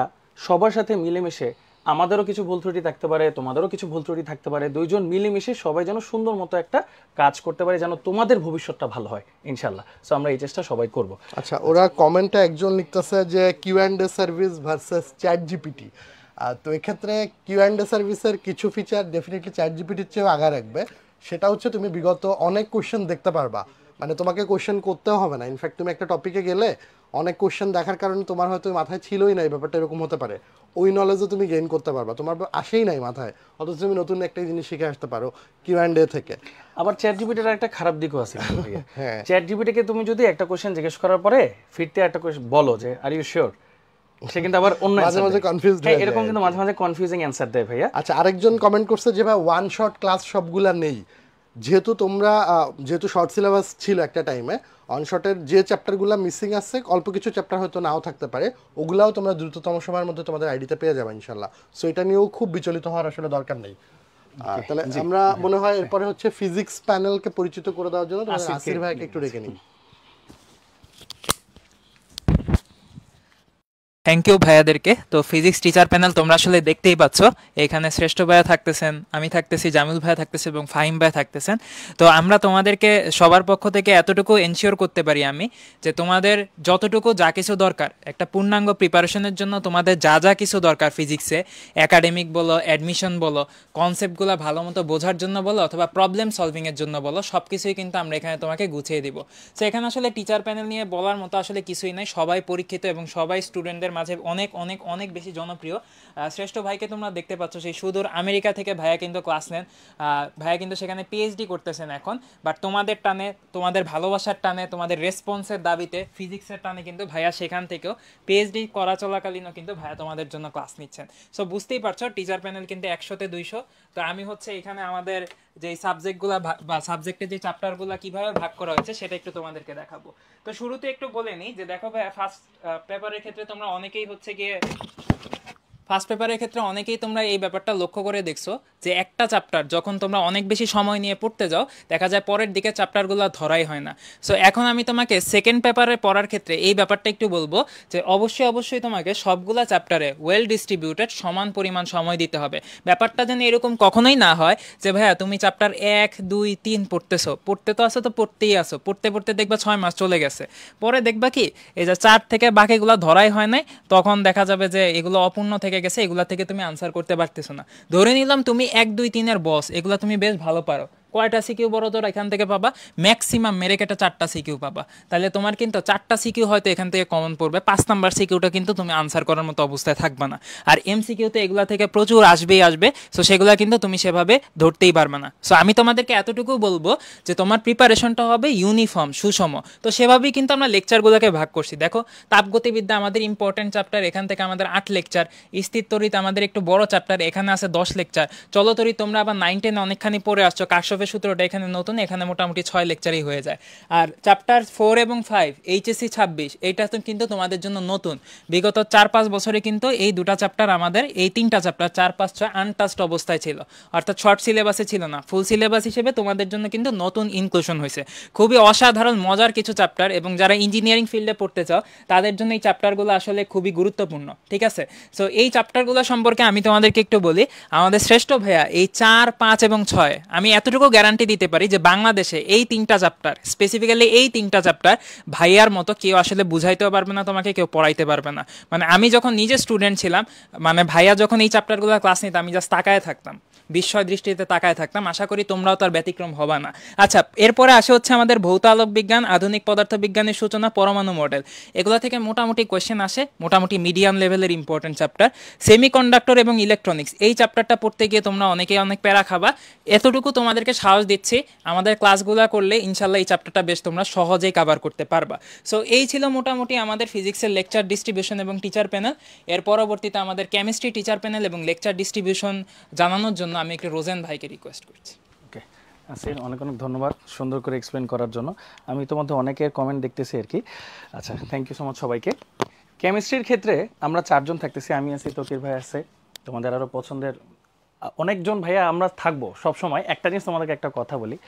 সবার সাথে মিলেমিশে, আমাদেরও কিছু ভুল ত্রুটি থাকতে পারে, তোমাদেরও কিছু ভুল ত্রুটি থাকতে পারে, দুইজন মিলেমিশে সবাই যেন সুন্দর মতো একটা কাজ করতে পারে, যেন তোমাদের ভবিষ্যৎটা ভালো হয় ইনশাল্লাহ। সো আমরা এই চেষ্টা সবাই করব। আচ্ছা, ওরা কমেন্টে একজন লিখতেছে যে কিউএন্ডএ সার্ভিস ভার্সেস চ্যাট জিপিটি, তো এক্ষেত্রে কিউএন্ডএ সার্ভিসের কিছু ফিচার ডেফিনেটলি চ্যাট জিপিটির চেয়েও আগে রাখবে। সেটা হচ্ছে তুমি বিগত অনেক কোশ্চেন দেখতে পারবা, মানে তোমাকে কোশ্চেন করতেও হবে না। ইনফ্যাক্ট তুমি একটা টপিকে গেলে অনেক কোশ্চেন দেখার কারণে তোমার হয়তো মাথায় ছিলই না এই ব্যাপারটা এরকম হতে পারে, ওই নলেজও তুমি গেইন করতে পারবা, তোমার আসেই নাই মাথায়, অথচ তুমি নতুন একটা জিনিস শিখে আসতে পারো কিউ&এ থেকে। আবার চ্যাট জিপিটির একটা খারাপ দিকও আছে ভাইয়া। হ্যাঁ। চ্যাট জিপিটিকে তুমি যদি একটা কোশ্চেন জিজ্ঞেস করার পরে ফিরতে একটা কোশ্চেন বলো যে আর ইউ শিওর, সে কিন্তু আবার অন্য মাঝে মাঝে কনফিউজড হয়ে এরকম যায়। কিন্তু মাঝে মাঝে কনফিউজিং অ্যান্সার দেয় ভাইয়া। আচ্ছা, আরেকজন কমেন্ট করছে যে ভাই ওয়ান শট ক্লাস সবগুলা নেই, যেহেতু তোমরা যেহেতু শর্ট সিলেবাস ছিল একটা টাইমে, অন শটের যে চ্যাপ্টারগুলো মিসিং আছে, অল্প কিছু চ্যাপ্টার হয়তো নাও থাকতে পারে, ওগুলাও তোমরা দ্রুততম সময়ের মধ্যে তোমাদের আইডিতে পেয়ে যাবে ইনশাল্লাহ। সো এটা নিয়েও খুব বিচলিত হওয়ার আসলে দরকার নেই। তাহলে আমরা মনে হয় এরপরে হচ্ছে ফিজিক্স প্যানেলকে পরিচিত করে দেওয়ার জন্য আসির ভাইকে একটু ডেকে নিই। থ্যাংক ইউ ভাইয়াদেরকে। তো ফিজিক্স টিচার প্যানেল তোমরা আসলে দেখতেই পাচ্ছ, এখানে শ্রেষ্ঠ ভাইয়া থাকতেছেন, আমি থাকতেছি, জামিল ভাইয়া থাকতেছে এবং ফাহিম ভাইয়া থাকতেছেন। তো আমরা তোমাদেরকে সবার পক্ষ থেকে এতটুকু এনশিওর করতে পারি আমি, যে তোমাদের যতটুকু যা কিছু দরকার একটা পূর্ণাঙ্গ প্রিপারেশনের জন্য, তোমাদের যা যা কিছু দরকার ফিজিক্সে, একাডেমিক বলো, অ্যাডমিশন বলো, কনসেপ্টগুলো ভালো মতো বোঝার জন্য বলো, অথবা প্রবলেম সলভিংয়ের জন্য বলো, সব কিছুই কিন্তু আমরা এখানে তোমাকে গুছিয়ে দিব। সো এখানে আসলে টিচার প্যানেল নিয়ে বলার মতো আসলে কিছুই নাই, সবাই পরীক্ষিত এবং সবাই স্টুডেন্টদের মাঝে অনেক অনেক অনেক বেশি জনপ্রিয়। শ্রেষ্ঠ ভাইকে তোমরা দেখতে পাচ্ছ, সেই সুদূর আমেরিকা থেকে ভাইয়া কিন্তু ক্লাস নেন, ভাইয়া কিন্তু সেখানে পিএইচডি করতেছেন এখন। বাট তোমাদের টানে, তোমাদের ভালোবাসার টানে, তোমাদের রেসপন্সের দাবিতে, ফিজিক্সের টানে কিন্তু ভাইয়া সেখান থেকেও পিএইচডি করা চলাকালীনও কিন্তু ভাইয়া তোমাদের জন্য ক্লাস নিচ্ছেন। সো বুঝতেই পারছো টিচার প্যানেল কিন্তু 100-তে 200। তো আমি হচ্ছে এখানে আমাদের যে সাবজেক্টগুলো বা সাবজেক্টের যে চ্যাপ্টারগুলো কীভাবে ভাগ করা হয়েছে সেটা একটু তোমাদেরকে দেখাবো। তো শুরুতে একটু বলে নিই যে দেখো ভাই, ফার্স্ট পেপারের ক্ষেত্রে তোমরা অনেকেই হচ্ছে গিয়ে ফার্স্ট পেপারের ক্ষেত্রে অনেকেই তোমরা এই ব্যাপারটা লক্ষ্য করে দেখছো যে একটা চ্যাপ্টার যখন তোমরা অনেক বেশি সময় নিয়ে পড়তে যাও, দেখা যায় পরের দিকে চ্যাপ্টারগুলো ধরাই হয় না। সো এখন আমি তোমাকে সেকেন্ড পেপারে পড়ার ক্ষেত্রে এই ব্যাপারটা একটু বলবো যে অবশ্যই তোমাকে সবগুলা চ্যাপ্টারে ওয়েল ডিস্ট্রিবিউটেড সমান পরিমাণ সময় দিতে হবে। ব্যাপারটা যেন এরকম কখনোই না হয় যে ভাইয়া তুমি চ্যাপ্টার 1, 2, 3 পড়তে তো আসো, তো পড়তেই আসো, পড়তে পড়তে দেখবা 6 মাস চলে গেছে, পরে দেখবা কি এই যে 4 থেকে বাকিগুলো ধরাই হয় নাই, তখন দেখা যাবে যে এগুলো অপূর্ণ থেকে গেছে, এগুলা থেকে তুমি আনসার করতে পারতেছো না। ধরে নিলাম তুমি 1, 2, 3 এর বস, এগুলা তুমি বেশ ভালো পারো, কয়টা সিকিউ বড় তোর এখান থেকে পাবা? ম্যাক্সিমাম মেরে কেটে 4টা সিকিউ পাবা। তাহলে তোমার কিন্তু 4টা সিকিউ হয়তো এখান থেকে কমন পড়বে, 5 নাম্বার সিকিউটা কিন্তু তুমি আনসার করার মতো অবস্থায় থাকবে না। আর এমসিকিউতে এগুলা থেকে প্রচুর আসবে, সো সেগুলা কিন্তু তুমি সেভাবে ধরতেই পারবে না। সো আমি তোমাদেরকে এতটুকু বলবো যে তোমার প্রিপারেশনটা হবে ইউনিফর্ম, সুষম। তো সেভাবেই কিন্তু আমরা লেকচারগুলোকে ভাগ করছি। দেখো, তাপগতিবিদ্যা আমাদের ইম্পর্টেন্ট চ্যাপ্টার, এখান থেকে আমাদের 8 লেকচার। স্থিরতড়িৎ আমাদের একটু বড় চ্যাপ্টার, এখানে আছে 10 লেকচার। চলতড়িৎ তোমরা আবার 9, 10 অনেকখানি পড়ে আসছো, কারশফের সূত্রটা এখানে নতুন, এখানে মোটামুটি 6 লেকচারই হয়ে যায়। আর চ্যাপ্টার 4 এবং 5 এইচএসসি 26, এইটা তো কিন্তু তোমাদের জন্য নতুন। বিগত 4-5 বছরে কিন্তু এই দুটা চ্যাপ্টার আমাদের, এই 3টা চ্যাপ্টার 4, 5, 6 আনটাচড অবস্থায় ছিল, অর্থাৎ শর্ট সিলেবাসে ছিল না। ফুল সিলেবাস হিসেবে তোমাদের জন্য কিন্তু নতুন ইনক্লুশন হয়েছে। খুবই অসাধারণ মজার কিছু চ্যাপ্টার, এবং যারা ইঞ্জিনিয়ারিং ফিল্ডে পড়তে চাও তাদের জন্য এই চ্যাপ্টারগুলো আসলে খুবই গুরুত্বপূর্ণ। ঠিক আছে, সো এই চ্যাপ্টারগুলো সম্পর্কে আমি তোমাদেরকে একটু বলি। আমাদের শ্রেষ্ঠ ভাইয়া এই 4, 5 এবং 6, আমি এতটুকু গ্যারান্টি দিতে পারি যে বাংলাদেশে এই 3টা চ্যাপ্টার, স্পেসিফিক্যালি এই 3টা চ্যাপ্টার ভাইয়ার মতো কেউ আসলে বুঝাইতেও পারবে না তোমাকে, কেউ পড়াইতে পারবে না। মানে আমি যখন নিজে স্টুডেন্ট ছিলাম, মানে ভাইয়া যখন এই চ্যাপ্টারগুলো ক্লাস নিতাম, আমি জাস্ট তাকায় থাকতাম, বিস্ময় দৃষ্টিতে তাকায় থাকতাম। আশা করি তোমরাও তার ব্যতিক্রম হবে না। আচ্ছা, এরপরে আসে হচ্ছে আমাদের ভৌত আলোক বিজ্ঞান, আধুনিক পদার্থ বিজ্ঞানের সূচনা, পরমাণু মডেল। এগুলো থেকে মোটামুটি কোয়েশ্চেন আসে, মোটামুটি মিডিয়াম লেভেলের ইম্পর্টেন্ট চ্যাপ্টার। সেমিকন্ডাক্টর এবং ইলেকট্রনিক্স, এই চ্যাপ্টারটা পড়তে গিয়ে তোমরা অনেকেই অনেক প্যারা খাবা। এতটুকু তোমাদেরকে সাহস দিচ্ছি, আমাদের ক্লাসগুলো করলে ইনশাল্লাহ এই চ্যাপ্টারটা বেশ তোমরা সহজেই কভার করতে পারবা। সো এই ছিল মোটামুটি আমাদের ফিজিক্সের লেকচার ডিস্ট্রিবিউশন এবং টিচার প্যানেল। এর পরবর্তীতে আমাদের কেমিস্ট্রি টিচার প্যানেল এবং লেকচার ডিস্ট্রিবিউশন জানানোর জন্য আমি একটু রোজেন ভাইকে রিকোয়েস্ট করছি। ওকে আসির, অনেক অনেক ধন্যবাদ সুন্দর করে এক্সপ্লেন করার জন্য। আমি তোমাদের অনেকের কমেন্ট দেখতেছি আর কি। আচ্ছা, থ্যাংক ইউ সো মাচ সবাইকে। কেমিস্ট্রির ক্ষেত্রে আমরা 4 জন থাকতেছি, আমি আছি, তকির ভাই আছে, তোমাদের আরও পছন্দের অনেকজন ভাইয়া আমরা থাকবো সব সময়। একটা জিনিস তোমাদেরকে একটা কথা বলি,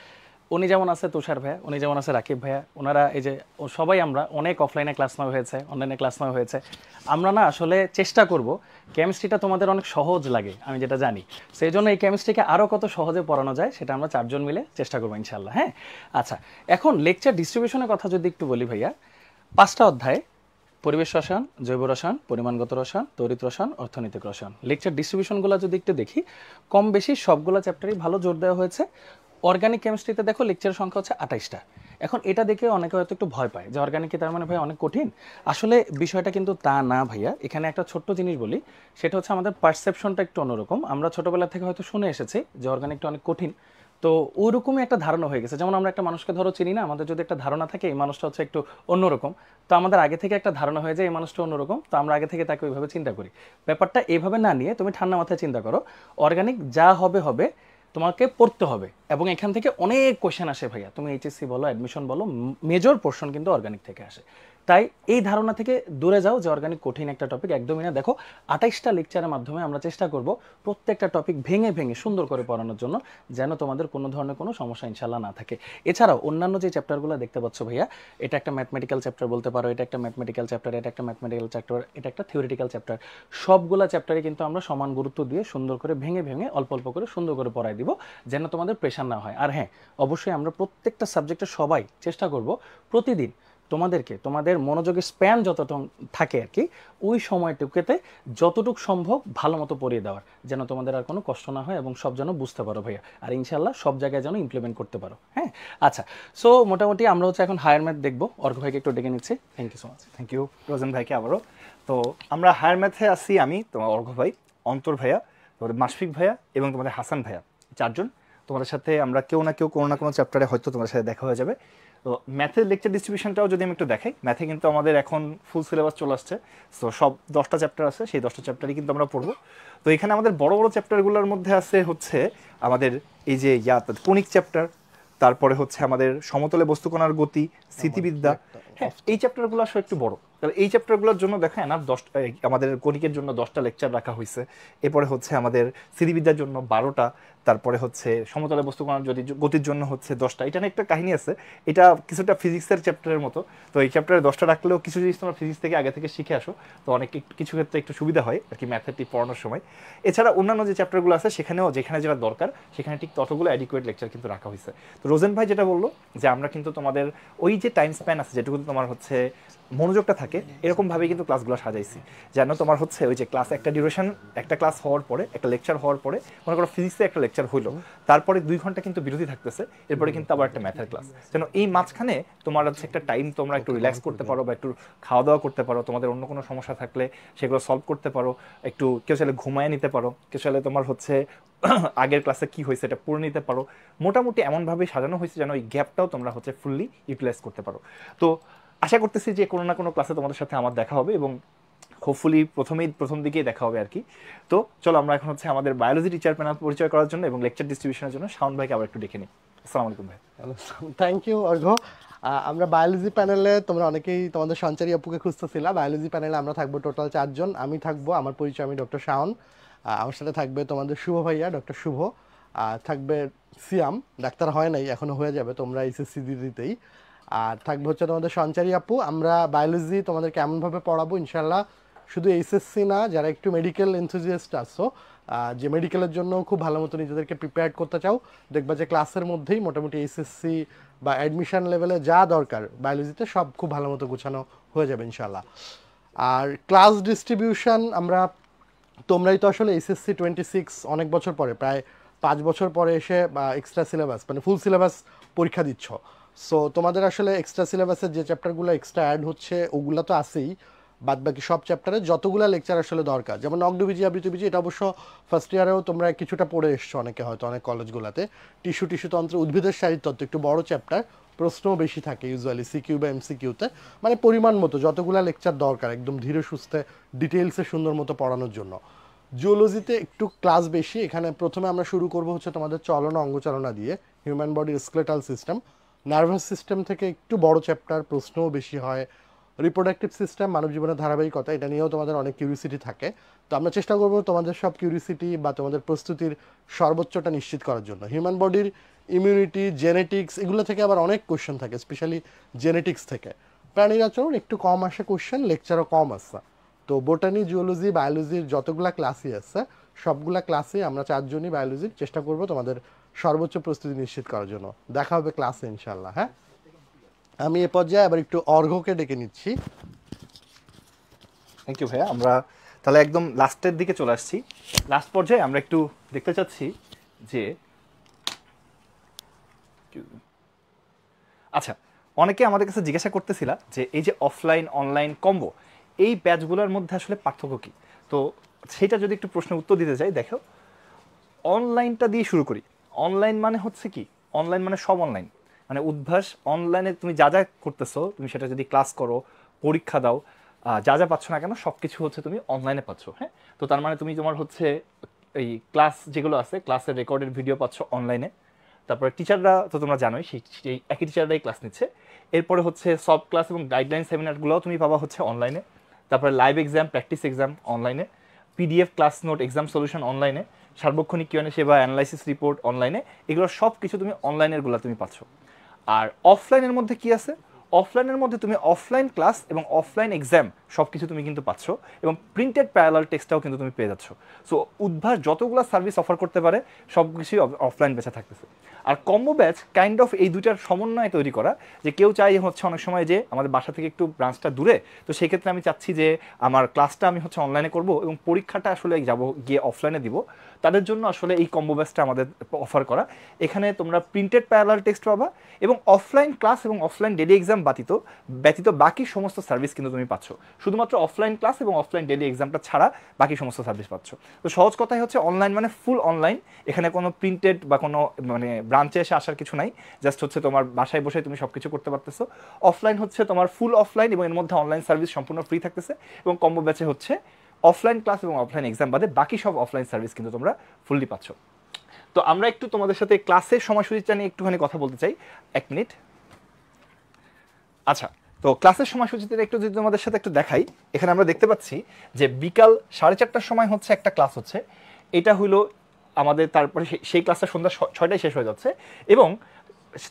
উনি যেমন আছে তুষার ভাইয়া, উনি যেমন আছে রাকিব ভাইয়া, ওনারা এই যে সবাই আমরা অনেক অফলাইনে ক্লাস নেওয়া হয়েছে, অনলাইনে ক্লাস নেওয়া হয়েছে। আমরা না আসলে চেষ্টা করব কেমিস্ট্রিটা তোমাদের অনেক সহজ লাগে, আমি যেটা জানি, সেই জন্য এই কেমিস্ট্রিকে আরও কত সহজে পড়ানো যায় সেটা আমরা 4 জন মিলে চেষ্টা করবো ইনশাল্লাহ। হ্যাঁ, আচ্ছা, এখন লেকচার ডিস্ট্রিবিউশনের কথা যদি একটু বলি ভাইয়া, 5টা অধ্যায়: পরিবেশ রসায়ন, জৈব রসায়ন, পরিমাণগত রসায়ন, তড়িৎ রসায়ন, অর্থনৈতিক রসায়ন। লেকচার ডিস্ট্রিবিউশনগুলো যদি একটু দেখি, কম বেশি সবগুলো চ্যাপ্টারই ভালো জোর দেওয়া হয়েছে। অর্গানিক কেমিস্ট্রিতে দেখো লেকচারের সংখ্যা হচ্ছে 28টা, এখন এটা দেখে অনেকে হয়তো একটু ভয় পায় যে অর্গানিক কি তার মানে ভাই অনেক কঠিন। আসলে বিষয়টা কিন্তু তা না ভাইয়া। এখানে একটা ছোট্ট জিনিস বলি, সেটা হচ্ছে আমাদের পারসেপশনটা একটু অন্যরকম। আমরা ছোটবেলা থেকে হয়তো শুনে এসেছি যে অর্গানিকটা অনেক কঠিন, তো ওইরকমই একটা ধারণা হয়ে গেছে। যেমন আমরা একটা মানুষকে ধরো চিনি না, আমাদের যদি একটা ধারণা থাকে এই মানুষটা হচ্ছে একটু অন্যরকম, তো আমাদের আগে থেকে একটা ধারণা হয়ে যায় এই মানুষটা অন্যরকম, তো আমরা আগে থেকে তাকে ওইভাবে চিন্তা করি। ব্যাপারটা এইভাবে না নিয়ে তুমি ঠান্ডা মাথায় চিন্তা করো, অর্গানিক যা হবে হবে, তোমাকে পড়তে হবে, এবং এখান থেকে অনেক কোশ্চেন আসে ভাইয়া। তুমি এইচএসসি বলো, অ্যাডমিশন বলো, মেজর পোর্শন কিন্তু অর্গানিক থেকে আসে। তাই এই ধারণা থেকে দূরে যাও যে অর্গানিক কঠিন একটা টপিক, একদমই না। দেখো 28টা লেকচারের মাধ্যমে আমরা চেষ্টা করব প্রত্যেকটা টপিক ভেঙে ভেঙে সুন্দর করে পড়ানোর জন্য, যেন তোমাদের কোনো ধরনের কোনো সমস্যা ইনশাল্লাহ না থাকে। এছাড়াও অন্যান্য যে চ্যাপ্টারগুলো দেখতে পাচ্ছ ভাইয়া, এটা একটা ম্যাথমেটিক্যাল চ্যাপ্টার বলতে পারো, এটা একটা ম্যাথমেটিক্যাল চ্যাপ্টার, এটা একটা ম্যাথমেটিক্যাল চ্যাপ্টার, এটা একটা থিওরিটিক্যাল চ্যাপ্টার। সবগুলা চ্যাপ্টারে কিন্তু আমরা সমান গুরুত্ব দিয়ে সুন্দর করে ভেঙে ভেঙে অল্প অল্প করে সুন্দর করে পড়াই দিব, যেন তোমাদের প্রেশার না হয়। আর হ্যাঁ, অবশ্যই আমরা প্রত্যেকটা সাবজেক্টে সবাই চেষ্টা করব প্রতিদিন তোমাদেরকে, তোমাদের মনোযোগের স্প্যান যতটা থাকে আর কি, ওই সময়টুকুতে যতটুকু সম্ভব ভালো মতো পড়িয়ে দেওয়ার, যেন তোমাদের আর কোনো কষ্ট না হয় এবং সব যেন বুঝতে পারো ভাইয়া। আর ইনশাল্লাহ সব জায়গায় যেন ইমপ্লিমেন্ট করতে পারো। হ্যাঁ, আচ্ছা। সো মোটামুটি আমরা হচ্ছে এখন হায়ার ম্যাথ দেখবো। অর্ঘ ভাইকে একটু ডেকে নিচ্ছি। Thank you so much. Thank you রোজন ভাইকে আবারও। তো আমরা হায়ার ম্যাথে আসি, আমি তোমার অর্ঘ ভাই, অন্তর ভাইয়া, তোমাদের মাশফিক ভাইয়া এবং তোমাদের হাসান ভাইয়া, চারজন। তোমাদের সাথে আমরা কেউ না কেউ কোনো না কোনো চ্যাপ্টারে হয়তো তোমাদের সাথে দেখা হয়ে যাবে। তো ম্যাথের লেকচার ডিস্ট্রিবিউশনটাও যদি আমি একটু দেখাই, ম্যাথে কিন্তু আমাদের এখন ফুল সিলেবাস চলে আসছে। সো সব 10টা চ্যাপ্টার আছে, সেই 10টা চ্যাপ্টারই কিন্তু আমরা পড়বো। তো এখানে আমাদের বড় বড় চ্যাপ্টারগুলোর মধ্যে আছে হচ্ছে আমাদের এই যে কণিক চ্যাপ্টার, তারপরে হচ্ছে আমাদের সমতলে বস্তুকণার গতি, স্থিতিবিদ্যা। হ্যাঁ, এই চ্যাপ্টারগুলো আসলে একটু বড়। তাহলে এই চ্যাপ্টারগুলোর জন্য দেখা না 10টা, আমাদের গণিকের জন্য 10টা লেকচার রাখা হয়েছে। এরপরে হচ্ছে আমাদের স্থিতিবিদ্যার জন্য 12টা, তারপরে হচ্ছে সমতলে বস্তুকণার যদি গতির জন্য হচ্ছে 10টা। এটা নিয়ে একটা কাহিনী আছে, এটা কিছুটা ফিজিক্সের চ্যাপ্টারের মতো। তো এই চ্যাপ্টারে 10টা রাখলেও কিছু জিনিস তোমরা ফিজিক্স থেকে আগে থেকে শিখে আসো, তো অনেক কিছু ক্ষেত্রে একটু সুবিধা হয় আর কি ম্যাথেটি পড়ানোর সময়। এছাড়া অন্যান্য যে চ্যাপ্টারগুলো আছে সেখানেও যেখানে যেটা দরকার সেখানে ঠিক ততগুলো অ্যাডিকুয়েট লেকচার কিন্তু রাখা হয়েছে। তো রোজেন ভাই যেটা বললো যে আমরা কিন্তু তোমাদের ওই যে টাইম স্প্যান আছে যেটুকু তোমার হচ্ছে মনোযোগটা থাকে, এরকমভাবেই কিন্তু ক্লাসগুলো সাজাইছি, যেন তোমার হচ্ছে ওই যে ক্লাস একটা ডিউরেশন, একটা ক্লাস হওয়ার পরে, একটা লেকচার হওয়ার পরে, মনে করো ফিজিক্সে একটা লেকচার হইলো, তারপরে 2 ঘন্টা কিন্তু বিরতি থাকতেছে, এরপরে কিন্তু আবার একটা ম্যাথের ক্লাস, যেন এই মাঝখানে তোমার হচ্ছে একটা টাইম তোমরা একটু রিল্যাক্স করতে পারো বা একটু খাওয়া দাওয়া করতে পারো, তোমাদের অন্য কোনো সমস্যা থাকলে সেগুলো সলভ করতে পারো, একটু কেউ চাইলে ঘুমায় নিতে পারো, কেউ চাইলে তোমার হচ্ছে আগের ক্লাসে কি হয়েছে এটা পড়ে নিতে পারো। মোটামুটি এমনভাবে সাজানো হয়েছে যেন ওই গ্যাপটাও তোমরা হচ্ছে ফুললি ইউটিলাইজ করতে পারো। তো আশা করতেছি যে কোনো না কোনো ক্লাসে তোমাদের সাথে আমার দেখা হবে এবং হোপফুলি প্রথম দিকেই দেখা হবে আর কি। তো চলো আমরা এখন হচ্ছে আমাদের বায়োলজি টিচার প্যানেল পরিচয় করার জন্য এবং লেকচার ডিস্ট্রিবিউশনের জন্য শাওন ভাইকে আবার একটু ডেকে নিই। আসসালামু আলাইকুম ভাই। থ্যাংক ইউ অর্ঘ। আমরা বায়োলজি প্যানেলে, তোমরা অনেকেই তোমাদের সঞ্চারী আপুকে খুঁজতেছিলা। বায়োলজি প্যানেলে আমরা থাকবো টোটাল 4 জন। আমি থাকবো, আমার পরিচয়, আমি ডক্টর শাওন। আমার সাথে থাকবে তোমাদের শুভ ভাইয়া, ডক্টর শুভ। থাকবে সিয়াম, ডাক্তার হয় নাই, এখনো হয়ে যাবে, তোমরা এইচএসসি দিতেই। আর থাকবে হচ্ছে তোমাদের সঞ্চারী আপু। আমরা বায়োলজি তোমাদের কেমনভাবে পড়াবো ইনশাল্লাহ, শুধু এইচএসসি না, যারা একটু মেডিকেল এনথুজিয়াস্ট আছো, যে মেডিকেলের জন্য খুব ভালো মতো নিজেদেরকে প্রিপেয়ার করতে চাও, দেখবা যে ক্লাসের মধ্যেই মোটামুটি এইচএসসি বা অ্যাডমিশন লেভেলে যা দরকার বায়োলজিতে সব খুব ভালো মতো গোছানো হয়ে যাবে ইনশাল্লাহ। আর ক্লাস ডিস্ট্রিবিউশন আমরা, তোমরাই তো আসলে এইচএসসি 26 অনেক বছর পরে, প্রায় 5 বছর পরে এসে এক্সট্রা সিলেবাস মানে ফুল সিলেবাস পরীক্ষা দিচ্ছ। সো তোমাদের আসলে এক্সট্রা সিলেবাসের যে চ্যাপ্টারগুলো এক্সট্রা অ্যাড হচ্ছে ওগুলো তো আছেই, বাদ বাকি সব চ্যাপ্টারে যতগুলো লেকচার আসলে দরকার, যেমন অগ্নিবীজি, আবৃতবীজি, এটা অবশ্য ফার্স্ট ইয়ারেও তোমরা কিছুটা পড়ে এসছো অনেকে, হয়তো অনেক কলেজগুলোতে। টিস্যুতন্ত্র, উদ্ভিদের শারীরতত্ত্ব একটু বড় চ্যাপ্টার, প্রশ্নও বেশি থাকে ইউজুয়ালি সিকিউ বা এমসিকিউতে, মানে পরিমাণ মতো যতগুলো লেকচার দরকার একদম ধীরে সুস্থে ডিটেলসে সুন্দর মতো পড়ানোর জন্য। জিওলজিতে একটু ক্লাস বেশি। এখানে প্রথমে আমরা শুরু করব হচ্ছে তোমাদের চলনা অঙ্গচালনা দিয়ে, হিউম্যান বডির স্কেলেটাল সিস্টেম। নার্ভাস সিস্টেম থেকে একটু বড় চ্যাপ্টার, প্রশ্নও বেশি হয়। রিপ্রোডাক্টিভ সিস্টেম, মানব জীবনের ধারাবাহিকতা, এটা নিয়েও তোমাদের অনেক কিউরিসিটি থাকে। তো আমরা চেষ্টা করব তোমাদের সব কিউরিসিটি বা তোমাদের প্রস্তুতির সর্বোচ্চটা নিশ্চিত করার জন্য। হিউম্যান বডির ইমিউনিটি, জেনেটিক্স, এগুলো থেকে আবার অনেক কোশ্চেন থাকে, স্পেশালি জেনেটিক্স থেকে। প্রাণীর আচরণ একটু কম আসে কোশ্চেন, লেকচারও কম আসছে। তো বোটানি, জিওলজি, বায়োলজির যতগুলা ক্লাসই আছে সবগুলা ক্লাসে আমরা 4 জনই বায়োলজির চেষ্টা করব তোমাদের সর্বোচ্চ প্রস্তুতি নিশ্চিত করার জন্য। দেখা হবে ক্লাসে ইনশাল্লাহ। হ্যাঁ, আমি এ পর্যায়ে আবার একটু অর্ঘকে ডেকে নিচ্ছি। থ্যাংক ইউ ভাইয়া। আমরা তাহলে একদম লাস্টের দিকে চলে আসছি। লাস্ট পর্যায়ে আমরা একটু দেখতে চাচ্ছি যে আচ্ছা অনেকে আমাদের কাছে জিজ্ঞাসা করতেছিলা যে এই যে অফলাইন অনলাইন কম্বো এই ব্যাচগুলোর মধ্যে আসলে পার্থক্য কী। তো সেটা যদি একটু প্রশ্নের উত্তর দিতে চাই, দেখো অনলাইনটা দিয়ে শুরু করি। অনলাইন মানে হচ্ছে কি, অনলাইন মানে সব অনলাইন, মানে উদ্ভাস অনলাইনে তুমি যা যা করতেছো, তুমি সেটা যদি ক্লাস করো, পরীক্ষা দাও, যা যা পাচ্ছ না কেন সব কিছু হচ্ছে তুমি অনলাইনে পাচ্ছ। হ্যাঁ, তো তার মানে তুমি তোমার হচ্ছে এই ক্লাস যেগুলো আছে ক্লাসের রেকর্ডেড ভিডিও পাচ্ছ অনলাইনে, তারপরে টিচাররা তো তোমরা জানোই সেই একই টিচাররাই ক্লাস নিচ্ছে। এরপরে হচ্ছে সব ক্লাস এবং গাইডলাইন সেমিনারগুলোও তুমি পাবা হচ্ছে অনলাইনে, তারপরে লাইভ এক্সাম, প্র্যাকটিস এক্সাম অনলাইনে, PDF class note, exam solution অনলাইনে, সার্বক্ষণিক কিউএনএ সেবা, অ্যানালাইসিস রিপোর্ট অনলাইনে, এগুলো সব কিছু তুমি অনলাইনেরগুলো তুমি পাচ্ছ। আর অফলাইনের মধ্যে কি আছে, অফলাইনের মধ্যে তুমি অফলাইন ক্লাস এবং অফলাইন এক্সাম সব কিছু তুমি কিন্তু পাচ্ছ, এবং প্রিন্টেড প্যারালাল টেক্সটটাও কিন্তু তুমি পেয়ে যাচ্ছ। সো উদ্ভাস যতগুলো সার্ভিস অফার করতে পারে সব কিছুই অফলাইন ব্যাচে থাকতেছে। আর কম্বো ব্যাচ কাইন্ড অফ এই দুইটার সমন্বয়ে তৈরি করা, যে কেউ চাই হচ্ছে অনেক সময় যে আমাদের বাসা থেকে একটু ব্রাঞ্চটা দূরে, তো সেই ক্ষেত্রে আমি চাচ্ছি যে আমার ক্লাসটা আমি হচ্ছে অনলাইনে করব এবং পরীক্ষাটা আসলে যাব গিয়ে অফলাইনে দিব, তাদের জন্য আসলে এই কম্বো ব্যাচটা আমাদের অফার করা। এখানে তোমরা প্রিন্টেড প্যারালাল টেক্সট পাবা এবং অফলাইন ক্লাস এবং অফলাইন ডেলি এক্সাম ব্যতীত বাকি সমস্ত সার্ভিস কিন্তু তুমি পাচ্ছ। শুধুমাত্র অফলাইন ক্লাস এবং অফলাইন ডেলি এক্সামটা ছাড়া বাকি সমস্ত সার্ভিস পাচ্ছ। তো সহজ কথাই হচ্ছে অনলাইন মানে ফুল অনলাইন, এখানে কোনো প্রিন্টেড বা কোনো মানে ব্রাঞ্চে এসে আসার কিছু নাই, জাস্ট হচ্ছে তোমার বাসায় বসে তুমি সব কিছু করতে পারতেছো। অফলাইন হচ্ছে তোমার ফুল অফলাইন এবং এর মধ্যে অনলাইন সার্ভিস সম্পূর্ণ ফ্রি থাকতেছে, এবং কম্বো ব্যাচে হচ্ছে অফলাইন ক্লাস এবং অফলাইন এক্সাম বাদে বাকি সব অফলাইন সার্ভিস কিন্তু তোমরা ফুললি পাচ্ছ। তো আমরা একটু তোমাদের সাথে ক্লাসের সময়সূচিটা নিয়ে একটুখানি কথা বলতে চাই, 1 মিনিট। আচ্ছা, তো ক্লাসের সময়সূচিতে একটু যদি তোমাদের সাথে একটু দেখাই, এখানে আমরা দেখতে পাচ্ছি যে বিকাল 4:30টার সময় হচ্ছে একটা ক্লাস হচ্ছে, এটা হলো আমাদের, তারপরে সেই ক্লাসটা সন্ধ্যা 6টায় শেষ হয়ে যাচ্ছে, এবং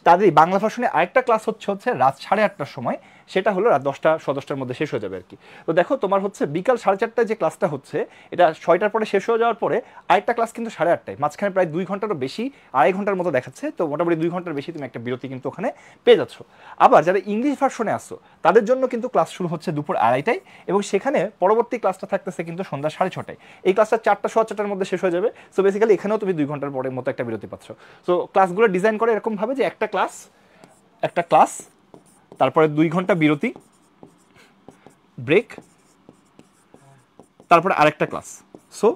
তাদের বাংলা ভার্সনে আরেকটা ক্লাস হচ্ছে রাত 8:30টার সময়, সেটা হলো রাত 10টার মধ্যে শেষ হয়ে যাবে আর কি। তো দেখো তোমার হচ্ছে বিকাল 4:30টায় যে ক্লাসটা হচ্ছে এটা 6টার পরে শেষ হয়ে যাওয়ার পরে আরেকটা ক্লাস কিন্তু 8:30টায়, মাঝখানে প্রায় 2 ঘন্টারও বেশি, 2.5 ঘন্টার মতো দেখাচ্ছে, তো মোটামুটি 2 ঘন্টার বেশি তুমি একটা বিরতি কিন্তু ওখানে পেয়ে যাচ্ছ। আবার যারা ইংলিশ ভার্সনে আসছো তাদের জন্য কিন্তু ক্লাস শুরু হচ্ছে দুপুর 2:30টায়, এবং সেখানে পরবর্তী ক্লাসটা থাকতেছে কিন্তু সন্ধ্যা 6:30টায়। এই ক্লাসটা 4টার মধ্যে শেষ হয়ে যাবে। সো বেসিক্যালি এখানেও তুমি 2 ঘন্টার পরের মতো একটা বিরতি পাচ্ছ। সো ক্লাসগুলো ডিজাইন করে এরকমভাবে যে একটা ক্লাস তারপরে 2 ঘন্টা বিরতি, ব্রেক, তারপরে আরেকটা ক্লাস। সো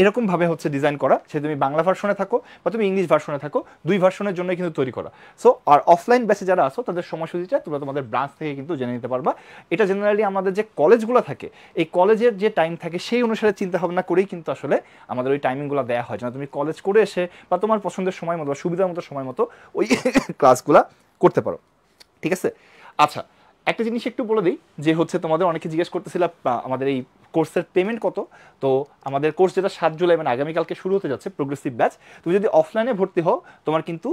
এরকমভাবে হচ্ছে ডিজাইন করা, সে তুমি বাংলা ভার্সনে থাকো বা তুমি ইংলিশ ভার্সনে থাকো, 2 ভার্সনের জন্য কিন্তু তৈরি করা। সো আর অফলাইন ব্যাচে যারা আসো তাদের সময়সূচিটা তোমরা তোমাদের ব্রাঞ্চ থেকে কিন্তু জেনে নিতে পারবা। এটা জেনারেলি আমাদের যে কলেজগুলো থাকে, এই কলেজের যে টাইম থাকে সেই অনুসারে চিন্তা ভাবনা করেই কিন্তু আসলে আমাদের ওই টাইমিংগুলো দেওয়া হয়, যেন তুমি কলেজ করে এসে বা তোমার পছন্দের সময় মতো বা সুবিধার মতো সময় মতো ওই ক্লাসগুলো করতে পারো। ঠিক আছে, আচ্ছা একটা জিনিস একটু বলে দিই, যে হচ্ছে তোমাদের অনেকে জিজ্ঞেস করতেছিল আমাদের এই কোর্সের পেমেন্ট কত। তো আমাদের কোর্স যেটা 7 জুলাই মানে আগামীকালকে শুরু হতে যাচ্ছে, প্রোগ্রেসিভ ব্যাচ, তুমি যদি অফলাইনে ভর্তি হও তোমার কিন্তু